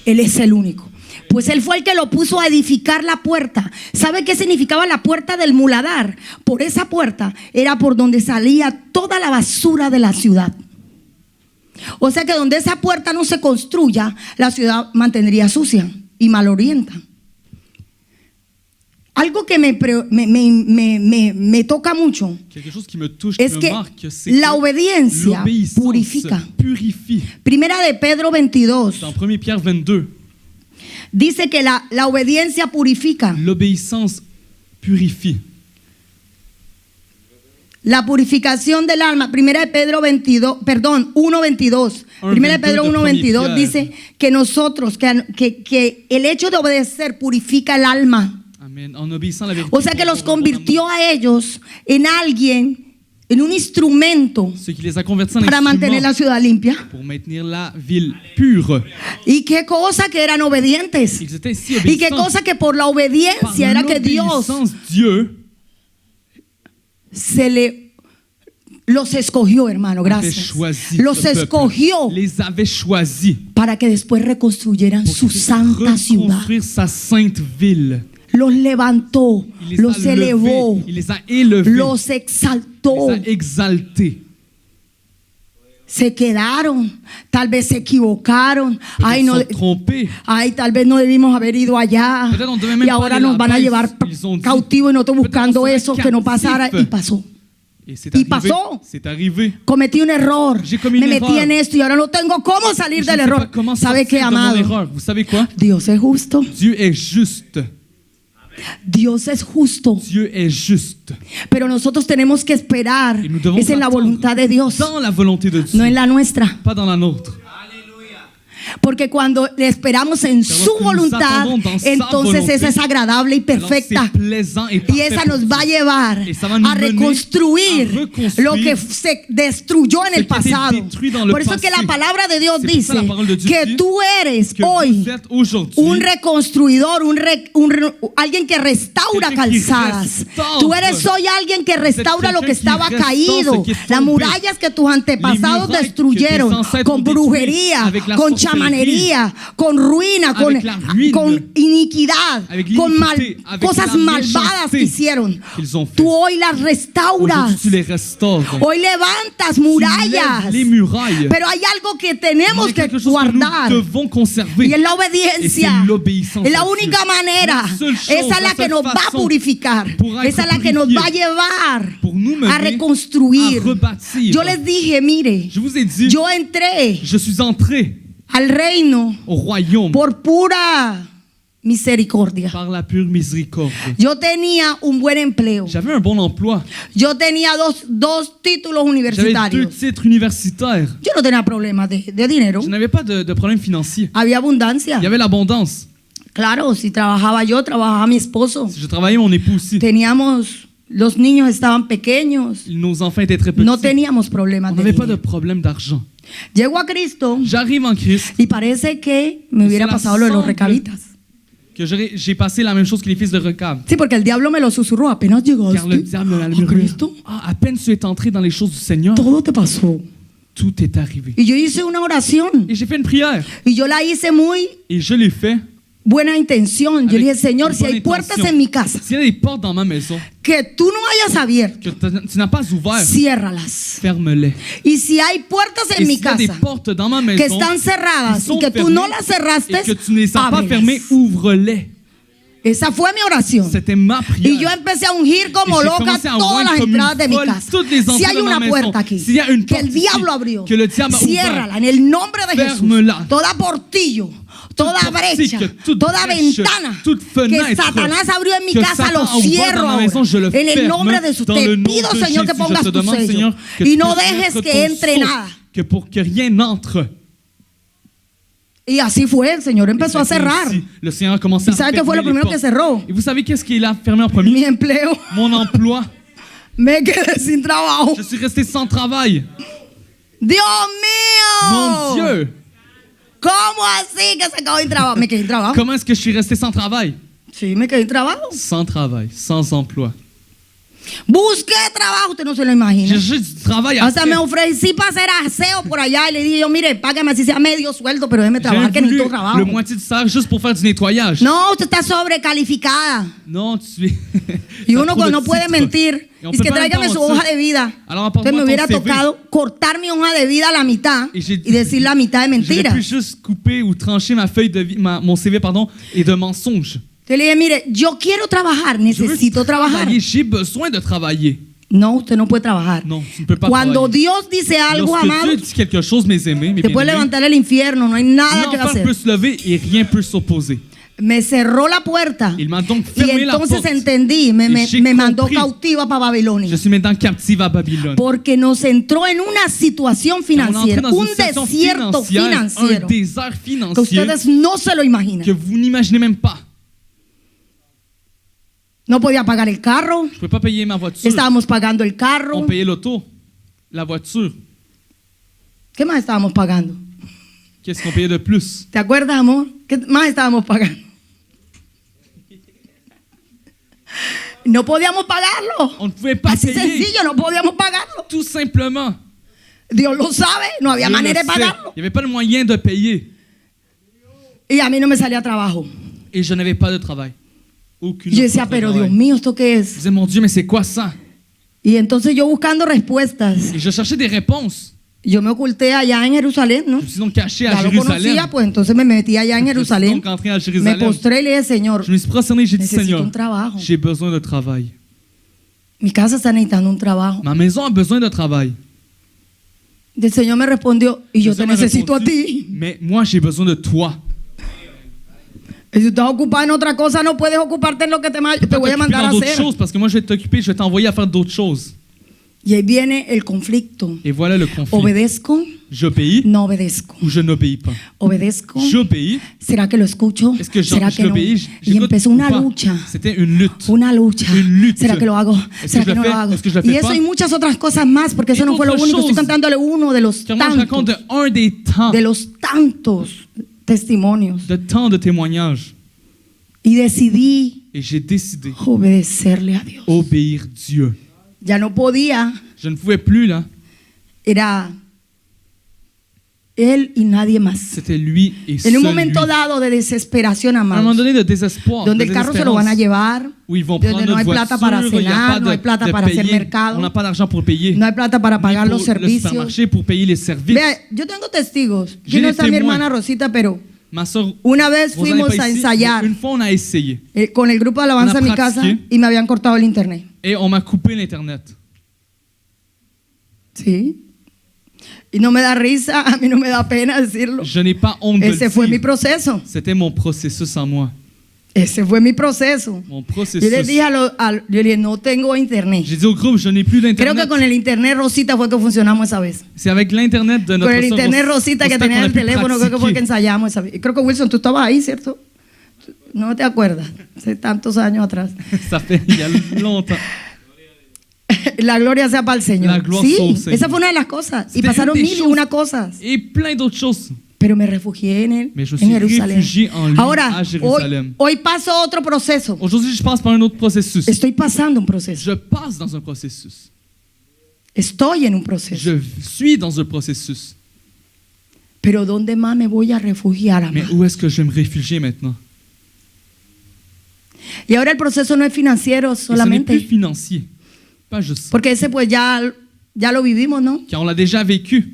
Él es el único. Pues él fue el que lo puso a edificar la puerta. ¿Sabe qué significaba la puerta del muladar? Por esa puerta era por donde salía toda la basura de la ciudad. O sea que donde esa puerta no se construya, la ciudad mantendría sucia y malorienta. Algo que me toca mucho es que la obediencia purifica. Primera de Pedro 22. Dice que la obediencia purifica. L'obéissance purifie. La purificación del alma. Primera de Pedro 1:22. Primera de Pedro 1:22 dice que nosotros, que el hecho de obedecer purifica el alma. Amen. En obéissant à la vérité, O sea que los convirtió a ellos en alguien, en un instrumento ce qui les a convertis en para mantener la ciudad limpia. pour maintenir la ville pure. Y qué cosa que eran obedientes. Ils étaient si Y qué obéissants. cosa que por la Par obediencia era que Dios l'obéissance, Dieu los escogió, hermano, avait gracias. choisi Los ce peuple. escogió Les avait choisis para que después reconstruyeran pour su qu'ils santa ciudad. reconstruire sa sainte ville. Los levantó, Il les los a elevó, levés, il les a élevés, los exaltó. il les a exaltés. Se quedaron, tal vez se equivocaron. Ay, Ils no, sont trompés. ay, tal vez no debimos haber ido allá. Peut-être on devait même Y pas ahora aller nos van a là-bas. llevar Ils ont dit, cautivo y nosotros peut-être buscando on serait eso que no pasara. captif. Y pasó. Et c'est Y arrivé. pasó. C'est arrivé. Cometí un error. J'ai commis Me une metí erreur. en esto y ahora no tengo cómo salir Je del ne sais pas error. comment ¿Sabe sortir qué, de mon amado? erreur. Vous savez quoi? Dios es justo. Dieu est juste. Dios es justo, Dieu est juste. pero nosotros tenemos que esperar. Et nous devons Es en la attendre voluntad de Dios, dans la volonté de Dieu, no en la nuestra. pas dans la nôtre. Porque cuando le esperamos en Pero su que nous voluntad, attendons dans sa entonces volonté, esa es agradable y Alors, perfecta. c'est plaisant et Y parfait esa pour nos va a llevar Et ça va nous a mener reconstruir à reconstruire lo que se destruyó en ce el qui a été pasado. détruit dans le Por eso que passé. la palabra de Dios C'est pour dice ça la parole de Dieu que dit tú eres que hoy vous êtes aujourd'hui un reconstruidor, alguien que restaura Quelqu'un qui calzadas. restaure. Tú eres hoy alguien que restaura lo que quelqu'un qui estaba restaure caído, ce qui est las tombé. murallas que tus antepasados Les murailles destruyeron que tes ancêtres con ont détruit brujería, avec la con sorcellerie, chamanería, con ruina, avec la ruine, con iniquidad, avec con l'iniquité, avec cosas la malvadas que méchanceté hicieron. qu'ils ont fait. Tú hoy las restauras. Aujourd'hui, tu les restaures. Hoy levantas Tu murallas. lèves les murailles. Pero hay algo que Il y tenemos a que quelque chose que guardar. nous devons conserver. Y es la Et obediencia. c'est l'obéissance Es la à Dieu. única manera. La seule chose, Esa es la la que seule nos va a façon purificar. pour Esa es la être que nos purifié, va a llevar pour nous mener a reconstruir. à rebâtir. Yo les dije, mire, Je vous ai dit, yo entré je suis entré al reino au royaume por pura misericordia. par la pure miséricorde. Yo tenía un buen empleo. J'avais un bon emploi. Yo tenía dos títulos J'avais 2 universitarios. titres universitaires. Yo no tenía problemas de dinero. Je n'avais pas de problème financier. Había abundancia. Il y avait l'abondance. Claro, si trabajaba yo, trabajaba mi esposo. Si je travaillais, mon époux aussi. Teníamos, los niños estaban pequeños. Nos enfants étaient très petits. No teníamos problemas On de n'avait pas de dinero. problème d'argent. Llego a Cristo J'arrive en Christ, y parece que me hubiera Cela pasado lo de los semble- recabitas. que j'ai passé la même chose que les fils de Recab. Sí, porque el diablo me lo susurró apenas llegaste Car le diable m'a a murmuré. Cristo. Ah, à peine tu es entré dans les choses du Seigneur, Todo te pasó. tout est arrivé. Y yo hice una oración Et j'ai fait une prière. y yo la hice muy Et je l'ai fait. buena intención. Yo Avec le dije, Señor, une si bonne hay puertas intention. en mi casa S'il y a des portes dans ma maison que tú no hayas abierto, que tu n'as pas ouvertes, ciérralas. ferme-les. Y si hay puertas Et en mi s'il y a des casa portes dans ma que maison están cerradas qui sont y que tú fermées no las cerraste, et que tu ne les as pas ábrelas. fermées, ouvre-les. Esa fue mi oración. C'était ma prière. Y yo empecé a ungir como Et j'ai loca commencé à todas ouvrir las comme entradas une de mi folle casa. toutes les Si entrées hay de ma una maison, puerta aquí s'il y a une que porte el diablo ici, abrió, que le diable a ciérrala en el nombre de Jesús. Ferme-la. Toda portillo, toda portique, brecha, toute toda brèche, ventana toute que fenêtre Satanás abrió en mi que casa, Satan lo a ouvert cierro dans ma ahora. maison, je le En el ferme nombre de Jesús. dans Te le nom pido, de Señor, que Jésus. pongas Je te tu demande, sello Seigneur, que y tu no puisses dejes mettre que ton entre sceau, nada. que pour que rien n'entre. Y así fue, el Señor empezó a Et c'est cerrar. ainsi. Le Seigneur a commencé ¿Y à sabe qué fue lo fermer les primero que portes. cerró? Et vous savez qu'est-ce qu'il a fermé en premier? Mi empleo. Mon emploi. Me quedé sin trabajo. Je suis resté sans travail. Dios mío. Mon Dieu! ¿Cómo así que se quedó sin trabajo? Me quedé sin trabajo. Comment est-ce que je suis resté sans travail? Sí, me quedé sin trabajo. Sans travail, sans emploi. Busqué trabajo, usted no se lo imagina. J'ai juste du travail à Hasta faire. me ofrecí para hacer aseo por allá y le dije yo, mire, págame así sea medio sueldo, pero déjeme trabajar que J'ai voulu necesito trabajo. le moitié du salaire juste pour faire du nettoyage. No, usted está sobrecalificada. Non, tu es. Y T'as uno trop de no puede titres. mentir. Et on Es peut que pas tráigame mentir su en hoja ça. de vida. Alors, apporte-moi Entonces me ton hubiera CV. tocado cortar mi hoja de vida a la mitad Et j'ai- y decir la mitad de J'aurais mentiras. pu juste couper ou trancher ma feuille de vie, mon CV, pardon, et de mensonges. Yo le dije, mire, yo quiero trabajar, Je veux necesito trabajar. travailler, j'ai besoin de travailler. No, usted no puede trabajar. Non, tu ne peux pas Cuando travailler. Dios dice algo, Lorsque amado, Dieu dit quelque chose, mes aimés, mes te puede bien-aimés, levantar el infierno, no hay nada que l'enfer hacer. peut se lever et rien peut s'opposer. Me cerró la puerta Il m'a donc y fermé la entonces porte. entendí, me j'ai mandó compris. cautiva para Je Babilonia. suis maintenant captive à Babylone. Porque nos entró en una situación On est entré financiera, dans un une situation desierto financière, un financiero désert que financier ustedes no se lo imaginan. que vous n'imaginez même pas. No podía pagar el carro, Je ne pouvais pas payer ma voiture. estábamos pagando el carro. On payait l'auto, la voiture. ¿Qué más estábamos pagando? Qu'est-ce qu'on payait de plus? ¿Te acuerdas, amor? ¿Qué más estábamos pagando? No podíamos pagarlo. On ne pouvait pas Así payer. sencillo, no podíamos pagarlo. Tout simplement. Dios lo sabe, no había Dieu manera le de sait. pagarlo. Il n'y avait pas le moyen de payer. Y a mí no me salía trabajo. Et je n'avais pas de travail. Aucune Yo decía, offre de pero travail. Dios mío, ¿esto qué Je es? disais, mon Dieu, mais c'est quoi ça? Y entonces yo buscando respuestas, Et je cherchais des réponses. yo me oculté allá en Jerusalén, ¿no? Je me suis donc caché à Ya lo Jérusalem. conocía, pues entonces me metí allá en Je suis Jerusalén. donc entré à Me Jérusalem. postré y le dije, Señor, Je me suis prosterné et j'ai dit, necesito Seigneur, un trabajo. j'ai besoin de travail. Mi casa está necesitando un trabajo. Ma maison a besoin de travail. Y el Señor me respondió, y yo Le te Seigneur m'a necesito a répondu, ti. Mais moi, j'ai besoin de toi. Y si estás ocupado en otra cosa, no puedes ocuparte en lo que te voy a T'occuper mandar a dans d'autres hacer. choses parce que moi je vais t'occuper, je vais t'envoyer à faire d'autres choses. Y ahí viene el conflicto. Et voilà le conflit. ¿Obedezco? J'obéis No obedezco. ou je n'obéis pas. ¿Obedezco? J'obéis. ¿Será que lo escucho? Est-ce que ¿Será que no? j'obéis? Y empezó ou una pas? lucha. C'était une lutte. Una lucha. Une lutte. ¿Será que lo hago? Est-ce ¿Será que que je no le lo fais? hago? Est-ce que je le Y fais eso pas? y muchas otras cosas más, porque eso Et no fue lo d'autres único. Estoy choses. contándole uno de los Car moi je raconte tantos, un des temps, testimonios. de temps de témoignages. Y decidí Et j'ai décidé obedecerle a Dios. obéir Dieu. Ya no podía. Je ne pouvais plus là. Era Él y nadie más. C'était lui et En seul un lui. momento dado de desesperación, À un moment amados, donné de désespoir, donde de el carro se lo van a désespérance, llevar, où ils vont donde prendre no hay notre plata voiture, para il n'y a cenar, pas no hay plata de para hacer payer, mercado, on n'a pas d'argent pour payer, no hay plata para ni pagar pour los le servicios. supermarché pour payer les services. Vea, yo tengo testigos. J'ai Aquí no des está mi témoins. hermana Rosita, pero Ma soeur, una vez Rosanne n'est fuimos pas a ici, ensayar mais une fois on a essayé con el grupo de alabanza On a en mi casa pratiqué. y me habían cortado el internet. et on m'a coupé l'internet. ¿Sí? Y no me da risa, a mí no me da pena decirlo. Je n'ai pas honte de Ese le fue mi dire. proceso. C'était mon processus en moi. Ese fue mi proceso. Mon Yo processus. les dije yo le dije, no tengo internet. J'ai dit au groupe, je n'ai plus Creo que d'internet. con el internet Rosita fue que funcionamos esa vez. C'est avec l'internet de Con notre el sœur internet Rosita que Rosita tenía qu'on en a el pu teléfono, creo que fue que pratiquer. ensayamos esa vez. Y creo que Wilson, tú estabas ahí, ¿cierto? No te acuerdas, hace tantos años atrás. Ça fait il y a longtemps. La gloria sea para el Señor. La gloria sea al Sí, Señor. esa fue una de las cosas. Y C'était pasaron une des mil y choses. una cosas. Et plein d'autres choses. Pero me refugié en Mais je en suis Jerusalén. réfugié en lui Ahora, à Jérusalem. hoy paso otro proceso. Aujourd'hui, je passe par un autre processus. Estoy pasando un proceso. Je passe dans un processus. Estoy en un proceso. Je suis dans un processus. Pero ¿dónde más me voy a refugiar, Mais amado? où est-ce que je vais me réfugier maintenant? Y ahora el proceso no es financiero Et ce n'est plus solamente. financier. Pas juste ça. Porque ese pues ya lo vivimos, ¿no? Car on l'a déjà vécu.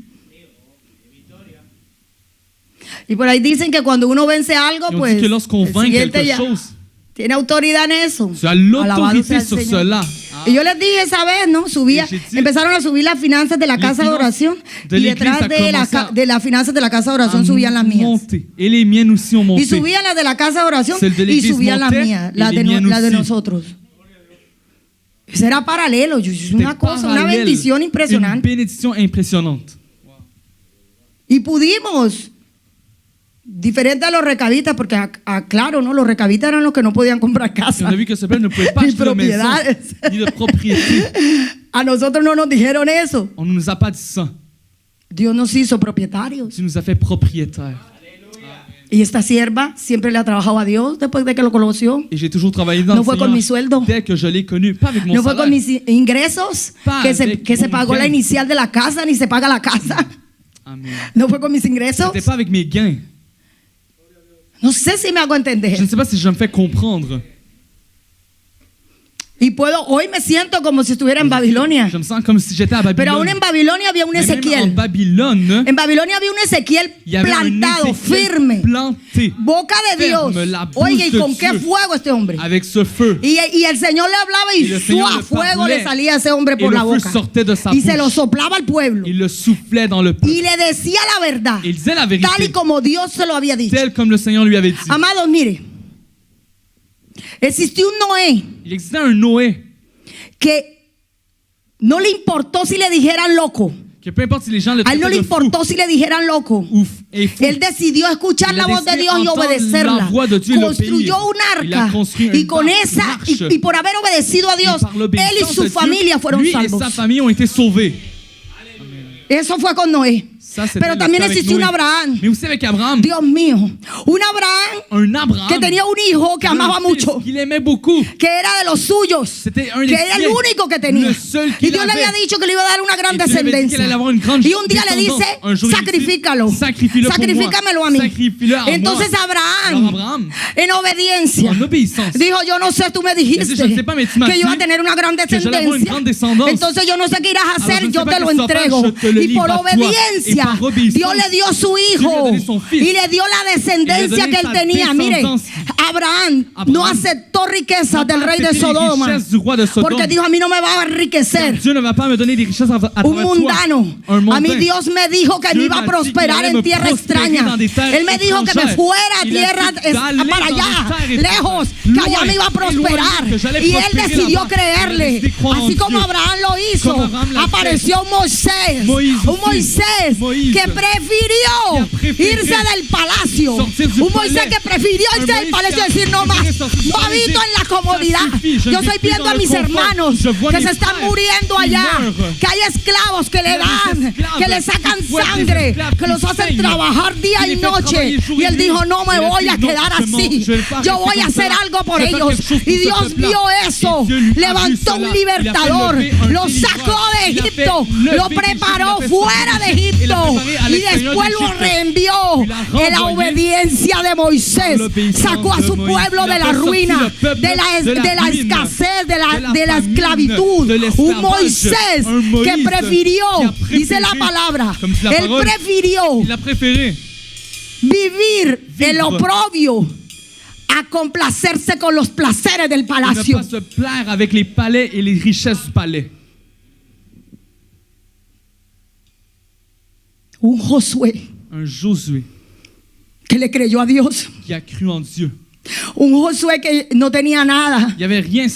Y por ahí dicen que cuando uno vence algo, Et on pues dit que lorsqu'on el vainc siguiente quelque ya chose, tiene autoridad en eso. tu as Alabado sea l'autorité el sur Señor. cela. Y yo les dije esa vez, ¿no? Empezaron a subir las finanzas de la Les casa de finances oración de y l'église detrás a de, commencé à- de las finanzas de la casa de oración subían las mías. Monter. Et les miennes aussi ont Y monté. subían las de la casa de oración Celles de y l'église subían las montaient, mías, y las les de, miennes las de aussi. nosotros. Eso era paralelo, una cosa, una Parallèle. bendición Une impresionante. bénédiction impressionnante. Y pudimos, diferente a los recabitas, porque claro, ¿no? Los recabitas eran los que no podían comprar Et casa. on a vu que ce peuple ne pouvait pas Ni acheter de maison, propiedades. ni de propriété. A nosotros no nos dijeron eso. On ne nous a pas dit ça. Dios nos hizo propietarios. Tu nous as fait propriétaires. Y esta sierva siempre le ha trabajado a Dios después de que lo conoció. Et j'ai toujours travaillé dans No le fue con Seigneur mi sueldo. dès que je l'ai connu. Pas avec mon No fue con salaire. mis ingresos Pa, que se avec pagó mon la gain. inicial de la casa, ni se paga la casa. Amen. No fue con mis ingresos. C'était pas avec mes gains. No sé si me hago Je entender. ne sais pas si je me fais comprendre. Y hoy me siento como si estuviera en Babilonia. Je me sens comme si j'étais à Pero aún Babylone. en Babilonia había un Mais même en Ezequiel. Babylone, En Babilonia había un Ezequiel il y avait plantado, un Ézéchiel firme. planté Boca de Dios. ferme, la bouche Oye, ¿y de con qué Dieu. fuego este hombre? avec ce feu. Y el Señor le hablaba y Y el Señor ¡sua! le Fuego parlait. le salía a ese hombre Et por le la feu boca. sortait de sa Y se lo bouche. soplaba al pueblo. Il le soufflait dans le peuple. Y le decía la verdad. Il disait la Tal y vérité, como Dios se lo había dicho. tel comme le Seigneur lui avait dit. Amados, mire. Existió un Noé Il existait un Noé, que no le importó si le dijeran loco. que peu importe si les gens le A él no traitaient le de fou, importó si le dijeran loco. et fou, Él decidió escuchar Il la a voz de décidé Dios y entendre obedecerla. la voix de Dieu y Construyó l'obéir. un Il a arca construit y une con barque, esa une marche. y por haber obedecido a et Dios, par él y l'obéissance su de familia Dieu, fueron lui et salvos. sa famille ont été sauvés. Eso fue con Noé. Ça, c'était Pero le también cas avec existió un Noé. Abraham. Mais aussi avec Abraham, Dios mío, un Abraham un Abraham que tenía un hijo que un amaba fils mucho, qu'il aimait beaucoup. que era de los suyos, C'était un que des era el siens, único que tenía. le seul Y qu'il Dios le avait. había dicho que le iba a dar una gran Et Dieu lui avait dit qu'elle descendencia. allait avoir une grande Y un día le descendance. dice, Un jour, il dit, sacrifícalo, sacrifie-le pour moi. sacrifícamelo a mí. Sacrifie-le à Entonces moi. Alors Abraham, Abraham, en obediencia, en obéissance, dijo, yo no sé, tú me dijiste je ne sais pas, mais tu m'as que yo iba a dit tener una gran que j'allais avoir une descendencia. grande descendance. Entonces yo no sé qué irás a Alors, hacer, je ne yo sais te pas lo quel sera, entrego. je te le Y por livre à toi. obediencia, Et par obéissance, Dios le dio su Dieu lui a hijo donné son fils. y le dio la Il lui a descendencia donné que él sa tenía. Mire, descendance. Abraham no aceptó riquezas del rey de accepté les Sodoma, richesses du roi de Sodome. porque dijo: a mí no me va a enriquecer Dieu ne va pas me donner des richesses à un travers toi. mundano. Un A mí mondain. Dios me dijo que me Dieu iba a m'a dit prosperar qu'il allait en me tierra prospérer extraña. dans des terres Él me dijo que me étrangères. fuera a Il a tierra dit d'aller para dans allá, des terres lejos, étrangères. que allá Loin, me iba a prosperar. éloigné, que j'allais Y él prospérer decidió là-bas. creerle. Il a décidé de croire en Así como Dieu. Abraham lo hizo, Como Abraham l'a fait. apareció Moisés. Moïse Un aussi. Moisés Moïse. que prefirió Qui a préféré irse del palacio. sortir du Un Moisés palais. que prefirió Un irse del Moïse palacio y qui a decir: no más, préféré sortir du no palais. habito en la comodidad. Ça suffit, je Yo ne estoy vis plus viendo dans a le mis confort. hermanos Je vois que mes se están frères muriendo qui allá, meurent. que hay esclavos que le Il y a des dan, esclaves que le sacan qui fouettent des sangre, esclaves que los qui hacen saignent, trabajar día qui y les fait noche. travailler jour Y et él nuit. dijo: no me Il a voy dit, a non, quedar je así. vais pas Yo rester voy a comme hacer cela. algo por Je vais faire ellos. quelque chose pour Y ce Dios peuple-là. vio eso, Et Dieu lui a vu levantó cela. un Il a fait libertador, lever un lo délivreur. sacó de Il a fait Egipto, lever lo d'Égypte, preparó il a fait fuera de sortir. Il Egipto a préparé à y l'extérieur después lo d'Égypte. reenvió Il a en la renvoyé obediencia de Moisés. par l'obéissance Sacó a de su Moïse. pueblo Il a de la fait sortir ruina, le peuple de la de la ruine, escasez, de la famine, esclavitud. de Un l'esclavage. Moisés Un Moïse que prefirió, qui a préféré, dice la palabra, comme dit la él parole, prefirió Il a préféré vivir el Vivre. oprobio a complacerse con los placeres del ne palacio. pas se plaire avec les palais et les richesses du palais. Un Josué Un Josué que le creyó a Dios. qui a cru en Dieu. Un Josué que no tenía nada. Il n'y avait rien.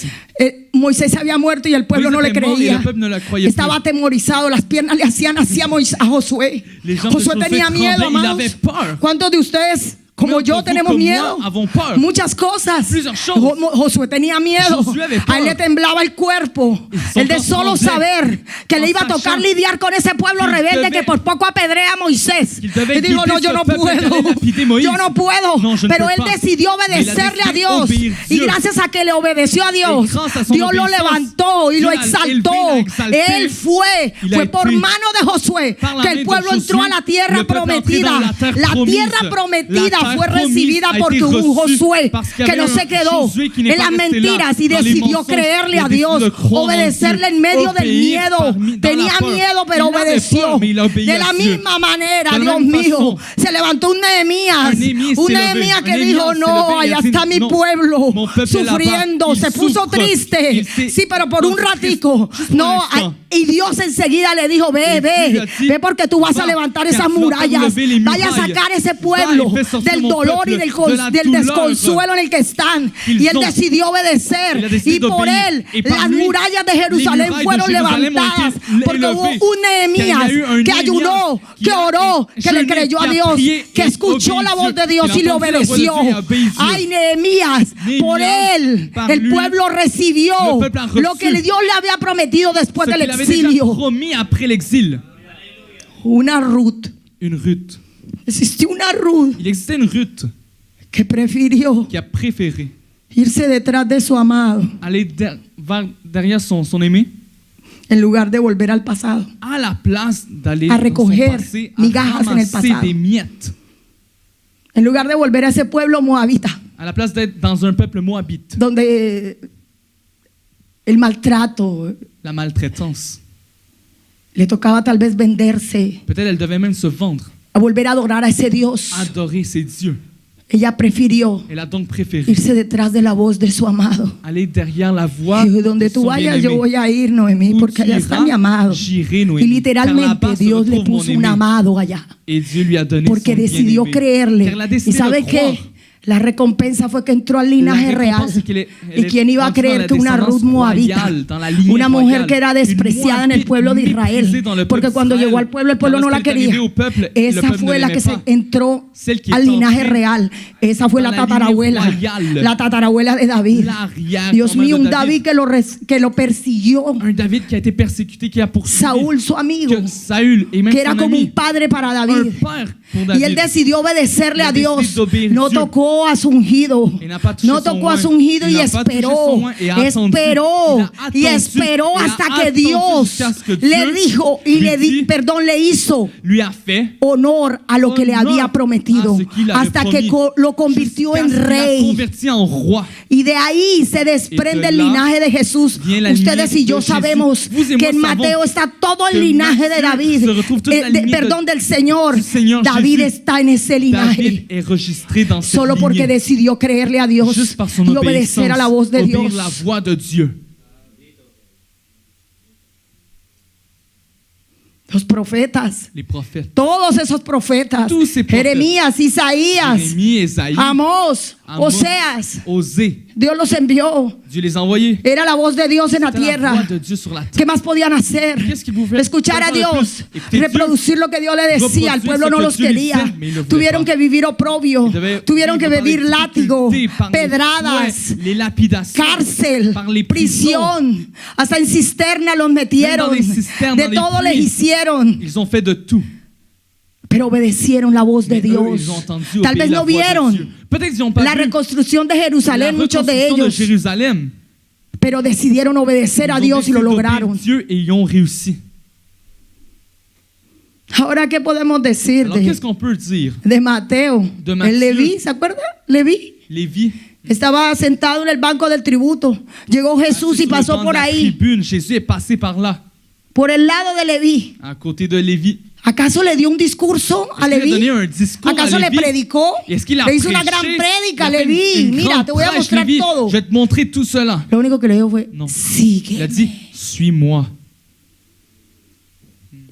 Moisés había muerto y el pueblo Moïse no le était mort et creía. le peuple ne la croyait Estaba plus. atemorizado, las piernas le hacían así a Josué. Les jambes de Josué Josué tenía miedo, tremblaient, il amados. avait peur. ¿Cuántos de ustedes, como Combien yo, d'entre vous, tenemos comme miedo? moi, avons peur? Muchas cosas. Plusieurs choses. Josué tenía miedo. Josué avait A él peur. le temblaba el cuerpo. Son El de corps solo tremblait. saber que le En iba a tocar sachant lidiar con ese pueblo qu'il rebelde devait- que por poco apedrea a Moisés. qu'il devait Y dijo: no, quitter yo ce no peuple que puedo. allait lapider Moïse. Yo no puedo. Non, je ne Pero peux él pas. decidió Mais il a obedecerle a décidé Dios. obéir Y Dieu. gracias a que le obedeció a Dios, Et grâce à son Dios lo obéissance, levantó y Dieu lo l'a exaltó. élevé, l'a exalté. Él fue Il a por été mano de Josué par la que main el de pueblo Josué, entró a la tierra le peuple entré prometida. dans la terre La promise. tierra prometida La terre fue promise recibida a porque été hubo un reçue Josué parce qu'il y que avait no un se quedó Josué qui n'est en pas las resté là, mentiras y dans les decidió mensonges. creerle Il a a décidé Dios, de croire en obedecerle Dieu, en medio del obéir miedo. dans la Tenía peur. miedo, pero Il avait obedeció. peur, mais il a obéi De à la Dieu. misma manera, De la Dios même mío, façon. se levantó un Nehemías. Un Nehemías Un s'est levé. Nehemías Un que Nehemías dijo: s'est no, levé y allá a dit, está mi non, pueblo mon peuple est là-bas. sufriendo. Il Se puso souffre. triste. Il s'est- Sí, pero por non, un c'est ratico. triste. Juste pour No, l'instant. y Dios enseguida le dijo: ve, Et Dieu lui a dit, ve porque tú vas a va, levantar car esas tu vas murallas. lever les Vaya a muralles. sacar ese Va, pueblo y fais sortir del mon dolor y peuple, del de la del douleur desconsuelo en el que están. qu'ils Y él ont. decidió obedecer. Il a décidé Y por d'obéir. él, Et par las lui, murallas de les Jerusalén murailles de fueron Jérusalem ont levantadas. été Porque hubo élevées. un Nehemías Car il y a eu un que Nehemías ayunó, qui que a oró, que le jeûné, creyó a qui a Dios, prié que et escuchó obéi la voz Dieu, de Dios qu'il y le a entendu la voix de obedeció. Dieu et a obéi Dieu. Ay, Nehemías, por Nehemías, él, par el lui, pueblo recibió le peuple a reçu lo que Dios le había prometido después Ce del qu'il avait déjà exilio. promis après l'exil. Una Ruth. Une Ruth. Existió una Ruth Il existait une Ruth que prefirió qui a préféré irse detrás de su amado aller derrière son aimé en lugar de volver al pasado. à la place d'aller A dans son recoger passé, migajas en el ramasser pasado. des miettes, En lugar de volver a ese pueblo moabita, à la place d'être dans un peuple moabite, donde el maltrato, la maltraitance. le tocaba tal vez venderse, Peut-être elle devait même se vendre, a volver a adorar a ese Dios. adorer ses dieux. Ella prefirió Elle a donc préféré irse detrás de la voz de su amado. aller derrière la voix Y de donde tú son vayas, yo bien-aimé. voy a ir, Noemí, Où porque tu allá está iras, mi amado. j'irai, Y Noémie. Car literalmente là-bas se Dios le retrouve mon puso un aimé. amado allá, Et Dieu lui a donné porque son decidió bien-aimé. creerle. Car elle a ¿Y décidé sabe de croire. qué? La recompensa fue que entró al linaje La real. récompense, c'est qu'elle est- ¿Y quién iba a entró dans creer la que una descendance Ruth moabita, royale, dans la lignée una mujer royale, que era une despreciada en el moabite pueblo de méprisée Israel, dans le porque peuple cuando d'Israël, llegó al pueblo, el pueblo no la lorsqu'elle est quería? arrivée au peuple, le Esa peuple fue ne la l'aimait que se pas. entró Celle qui al est linaje entrée real. Esa fue dans la la lignée tatarabuela, royale. la tatarabuela de David. L'arrière Dios grand-mère mío, de un David que lo persiguió. Un David qui a été persécuté, qui a poursuivi. Saúl, su amigo, Que Saül et même que era son como ami, un padre para un David. père pour Y él David. decidió obedecerle Il a a Dios. décidé d'obéir No Dieu. tocó a su ungido. Il n'a pas touché No son tocó a oint. su ungido Il y n'a pas touché esperó. son oint et a attendu. Esperó. Il a Y attendu. esperó Il a hasta que attendu Dios jusqu'à ce que le Dieu dijo y lui le dit, le hizo lui a fait honor a lo que le honor había prometido. a ce qu'il avait Hasta que promis. lo convirtió jusqu'à en ce qu'il l'a rey. converti en roi. Y de ahí se desprende de el là linaje de Jesús. vient la Ustedes lignée y yo de Jesús. sabemos Vous et que moi en Mateo savons está todo el que linaje de Matthieu David. se retrouve toute la lignée Perdón, del Señor. du Seigneur David Jésus. está en ese David linaje. est registré dans cette Solo porque decidió creerle a Dios juste par son y obéissance, obedecer a la voz de obéir Dios. la voix de Dieu. Los profetas, Les prophètes, todos esos profetas, Tous ces prophètes. Jeremías, Isaías, Jérémie, Esaïe, Amós, Amos, Oseas, Osée, Dios los envió. Dieu les a envoyés. Era la voz de Dios en la C'était la tierra. voix de Dieu sur la ¿Qué terre. más podían hacer? Qu'est-ce qu'ils pouvaient Escuchar a faire de Dios, plus? Écouter Dieu. reproducir lo que Dios le decía. El Reproducir pueblo ce no que los Dieu quería. disait, mais ils le voulaient Tuvieron pas. que vivir oprobio. Ils devaient Tuvieron que vivre par vivir les látigo, difficultés, par les pedradas, fouets, les lapidations, cárcel, par les prisons. prisión. Hasta en cisterna los metieron. Même dans les cisternes, De dans les todo les puits. hicieron. Ils ont fait de tout. Pero obedecieron la voz de Mais eux, Dios. ils ont entendu Tal obéir vez la no voix de vieron Dieu. Peut-être qu'ils n'ont pas la vu reconstrucción de la Jerusalén, muchos de reconstruction de ellos, Jérusalem. pero decidieron obedecer Ils a ont Dios y décidé lo d'obéir lograron. Dieu et ils ont réussi. Ahora, ¿qué podemos decir Alors qu'est-ce qu'on peut dire? de Mateo? De Mateo. El Leví, ¿se acuerda? Leví. Lévi. Estaba sentado en el banco del tributo. Llegó Jesús y Assis sur le pasó banc por de la ahí, tribune, Jésus est passé par là, por el lado de Leví. à côté de Lévi. ¿Acaso le dio un discurso a Est-ce qu'il a donné Leví? un discours ¿Acaso à le Lévi? predicó? Est-ce qu'il a Le hizo una prêché? gran prédica a Il a fait Leví. une Mira, grande te voy a prêche, mostrar Lévi. todo. Je vais te montrer tout cela. Lo único que le dijo fue, Non. Il a sigue. dit, suis-moi.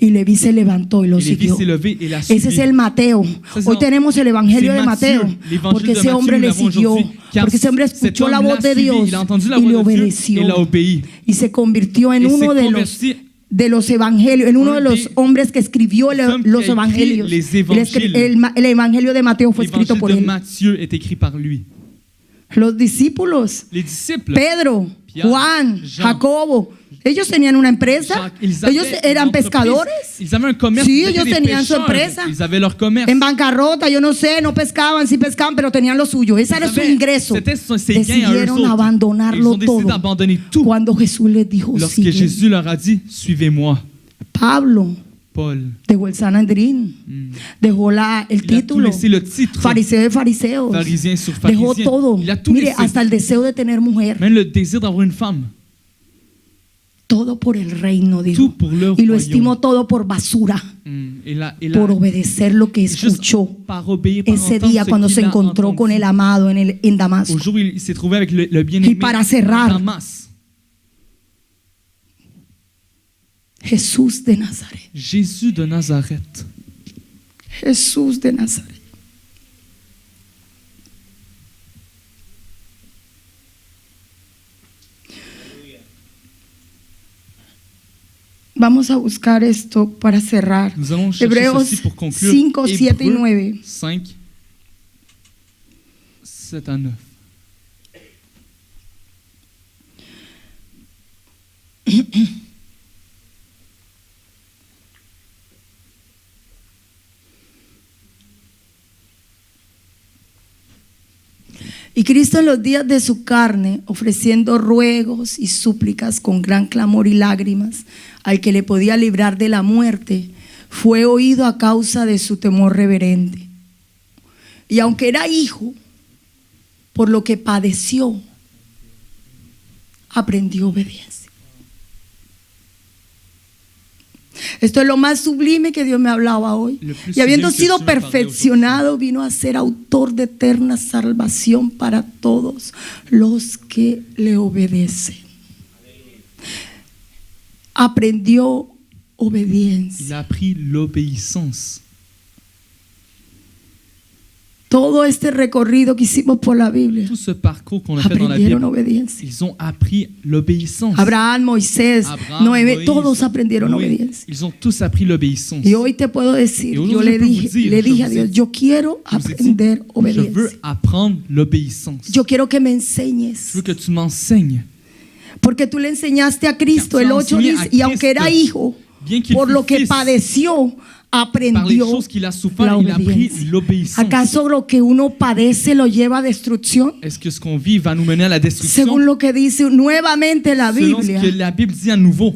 Y Leví se levantó y lo Et Lévi siguió. s'est levé et l'a Ese es suivi. el Mateo. Ça, c'est Hoy dans- tenemos el Evangelio c'est de Matthieu, Mateo. l'évangile Porque de ese Matthieu, hombre nous le l'avons siguió. aujourd'hui. Car Porque ese hombre cet escuchó homme la l'a voz de suivi, Dios il a entendu la y voix le de Dieu obedeció. et l'a obéi. Y se convirtió en Et uno s'est de converti los evangelios, en uno de un los des hombres que escribió hommes los qui a écrit evangelios. les El Evangelio de Mateo fue escrito L'évangile por de él. Matthieu est écrit par lui. Los discípulos, Les disciples, Pedro, Pierre, Juan, Jean, Jacobo, ellos tenían una empresa. Jacques, ils avaient Ellos une eran entreprise. pescadores. Ils avaient un commerce. Sí, ils étaient ellos des tenían su pêcheurs. empresa. Ils avaient leur commerce. En bancarrota, yo no sé, no pescaban, sí pescaban, pero tenían lo suyo. Ese era su ingreso. C'était ses gains à eux Decidieron autres. Ils abandonarlo ont décidé todo. d'abandonner tout Cuando Jesús les dijo, lorsque sigue. Jésus leur a dit, suivez-moi. Pablo Paul, dejó el Sanedrín, dejó el il a tout título, laissé, le titre, fariseo de fariseos, pharisien sur dejó pharisien. todo. Il a tout Mire, laissé. hasta el deseo de tener mujer. Même le désir d'avoir une femme. Todo por el reino, dijo. Tout pour le Y lo royaume. estimó todo por basura, Et por obedecer lo que juste escuchó par obéir, par ese entendre día ce cuando qu'il se a encontró con entendu. el amado en Damasco. Au jour où il s'est trouvé avec le bien-aimé Y para cerrar, Damas, Jesús de Nazaret. Jésus de Nazareth. Jesús de Nazaret. Vamos a buscar esto para cerrar. Nous allons chercher Hebreos ceci pour conclure. 5, 7 y Hébreux 9. 5, 7 à 9. Y Cristo en los días de su carne, ofreciendo ruegos y súplicas con gran clamor y lágrimas al que le podía librar de la muerte, fue oído a causa de su temor reverente. Y aunque era hijo, por lo que padeció, aprendió obediencia. Esto es lo más sublime que Dios me hablaba hoy. Y habiendo sido perfeccionado, vino a ser autor de eterna salvación para todos los que le obedecen. Aprendió Il obediencia. a appris l'obéissance. Todo este recorrido que hicimos por la Biblia, Tout ce parcours qu'on a fait dans la aprendieron Bible, obediencia. ils ont appris l'obéissance. Abraham, Moisés, Abraham, Noé, Moïse, todos aprendieron Noé, obediencia. ils ont tous appris l'obéissance. Y hoy te puedo decir, Y yo aujourd'hui, le je peux dije, vous dire, le je dije a vous Dios, ai- yo quiero Je vous ai dit, aprender je obediencia. veux apprendre l'obéissance. Yo quiero que me Je enseñes. veux que tu m'enseignes. Porque tú le enseñaste a Cristo, Car el tú 8 enseñé a dice, y aunque era Cristo, hijo, bien qu'il por fût lo que fils, padeció, Par les aprendió choses qu'il a la souffert, il a appris obediencia. l'obéissance. ¿Acaso lo que uno padece lo lleva a destrucción? Est-ce que ce qu'on vit va nous mener à la destruction? Según lo que dice nuevamente la Selon ce Biblia, que la Bible dit à nouveau,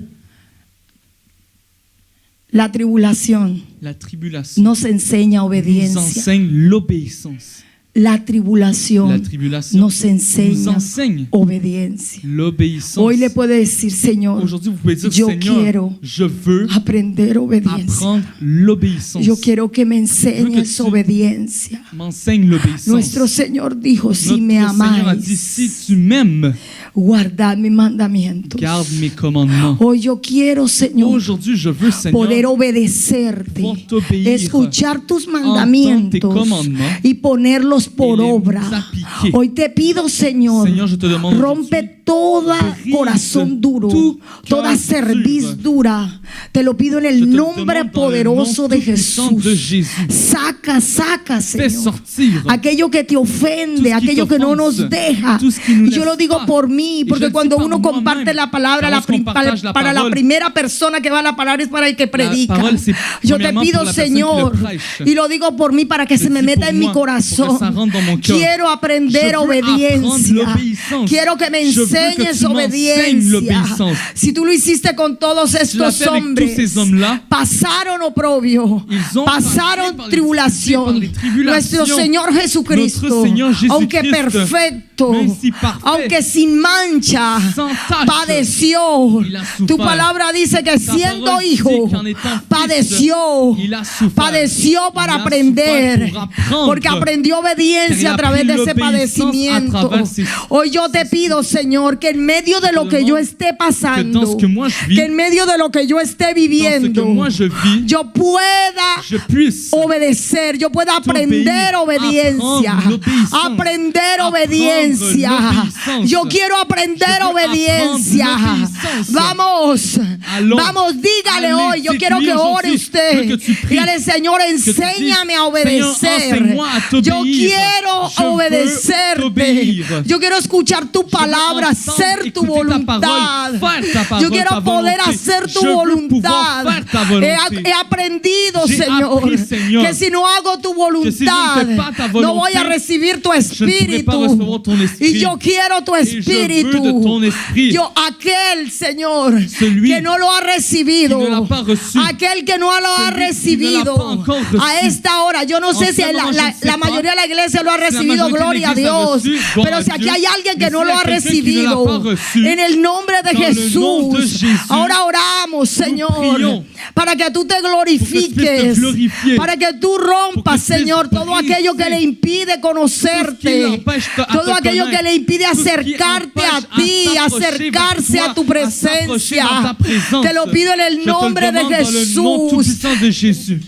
la tribulación la tribulation nos enseña nous obediencia. enseigne l'obéissance. La tribulación nos nous enseña enseigne obediencia. l'obéissance. Hoy le puede decir, Señor, Aujourd'hui, vous pouvez dire, yo Seigneur, quiero je veux aprender obediencia. apprendre l'obéissance. Yo quiero que me que enseñes tú obediencia. M'enseigne l'obéissance. Nuestro Señor dijo, si me Notre Seigneur a dit, si amáis, tu m'aimes, guardad mis mandamientos. garde mes commandements. Hoy yo quiero, Señor, Aujourd'hui, je veux, Seigneur, poder obedecerte, pouvoir t'obéir, escuchar tus entendre tes mandamientos commandements y ponerlos por et les obra. appliquer. Hoy te pido, Señor, Seigneur, je te demande rompe aujourd'hui, toda brise corazón duro, tout toda cœur cerviz dur. dura. Te lo pido en Je el te nombre demande dans le poderoso nom de tout-puissant Jesús. de Jésus. Saca, Fais Señor, sortir aquello que te tout ofende, ce qui aquello que no t'offense, nos deja. tout ce qui nous Y yo laisse lo digo pas. por mí, Y porque je le cuando dis par uno comparte moi-même. la palabra, Lorsqu'on partage la para la parole, primera persona que va a la palabra es para el que predica. parole, c'est Yo te premièrement pido, pour la personne qui Señor, le prêche. y lo digo por mí para que Je se me dis meta pour en mi moi, pour que corazón. ça rentre dans mon cœur. Quiero aprender Je veux apprendre obediencia. l'obéissance. Quiero que me Je veux que enseñes tu m'enseignes obediencia. l'obéissance. Si tú lo hiciste con todos Tu l'as estos fait avec tous ces hombres, hommes-là. pasaron oprobio, Ils ont pasaron passé par les tribulación. tribulations. Nuestro Señor Jesucristo, Notre Seigneur Jésus-Christ, aunque perfecto, même si parfait, aunque sin mancha, sans tache, padeció. il a souffert. Tu palabra dice que Ta siendo parole hijo, dit qu'en étant fils, padeció. il a souffert. Padeció Il para a aprender, souffert pour apprendre. porque aprendió obediencia a Car il a través de appris ese l'obéissance à padecimiento. travers ses- Hoy yo te pido, Señor, que en medio de lo que yo esté que dans pasando, ce que moi je vis, que en medio de lo que yo esté dans ce que viviendo, moi je vis, yo pueda je puisse obedecer, yo pueda aprender obediencia, apprendre l'obéissance, aprender apprendre obediencia. l'obéissance. Yo quiero aprender Je veux obediencia. apprendre l'obéissance. Vamos, Allons. vamos, dígale Allez, hoy. Yo quiero que dites-lui ore aujourd'hui. usted. Je veux que tu pries. Dígale, Señor, tu dises, enséñame a Seigneur, obedecer. enseigne-moi à t'obéir. Yo quiero Je veux obedecerte. t'obéir. Yo quiero escuchar tu palabra, hacer tu écouter ta voluntad. parole, faire ta parole, Yo quiero ta poder volonté. hacer tu Je veux voluntad. pouvoir faire ta volonté. He aprendido, J'ai Señor, appris, Señor, que si no hago tu que si je ne voluntad, fais pas ta no voy a volonté, recibir tu je ne pourrai pas espíritu. recevoir ton esprit. Y yo quiero tu Et je veux espíritu. de ton esprit. Yo, aquel, Señor, Celui que no lo ha recibido, qui ne l'a pas reçu. aquel que no lo ha Celui qui ne l'a recibido pas encore reçu. a esta hora, yo no En sé si ce moment, je ne sais la pas. mayoría de la iglesia lo ha la recibido, majorité de gloria a l'Église a Dios, reçu, gloire pero à si aquí Dieu. hay alguien que Mais no s'il y lo a ha quelqu'un qui ne l'a recibido, pas reçu, en el nombre de dans le nom de Jesús, Jésus, ahora oramos, Señor, prions para que tú te pour que tu glorifiques, puisses te glorifier, para que tú rompas, pour que tu Señor, puisses todo aquello que briser le impide tout ce qui conocerte, l'empêche a todo te aquello que connaître, le impide tout ce qui acercarte a empêche ti, à s'approcher acercarse vers a tu toi, à s'approcher presencia. dans ta présence. Te lo pido en el Je te nombre le de demande dans le nom Jesús. tout-puissant de Jésus.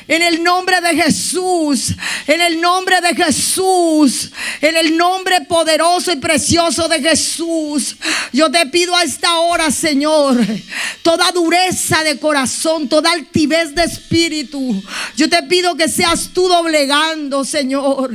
En el nombre de Jesús, en el nombre de Jesús, en el nombre poderoso y precioso de Jesús, yo te pido a esta hora, Señor, toda dureza de corazón, toda altivez de espíritu, yo te pido que seas tú doblegando, Señor.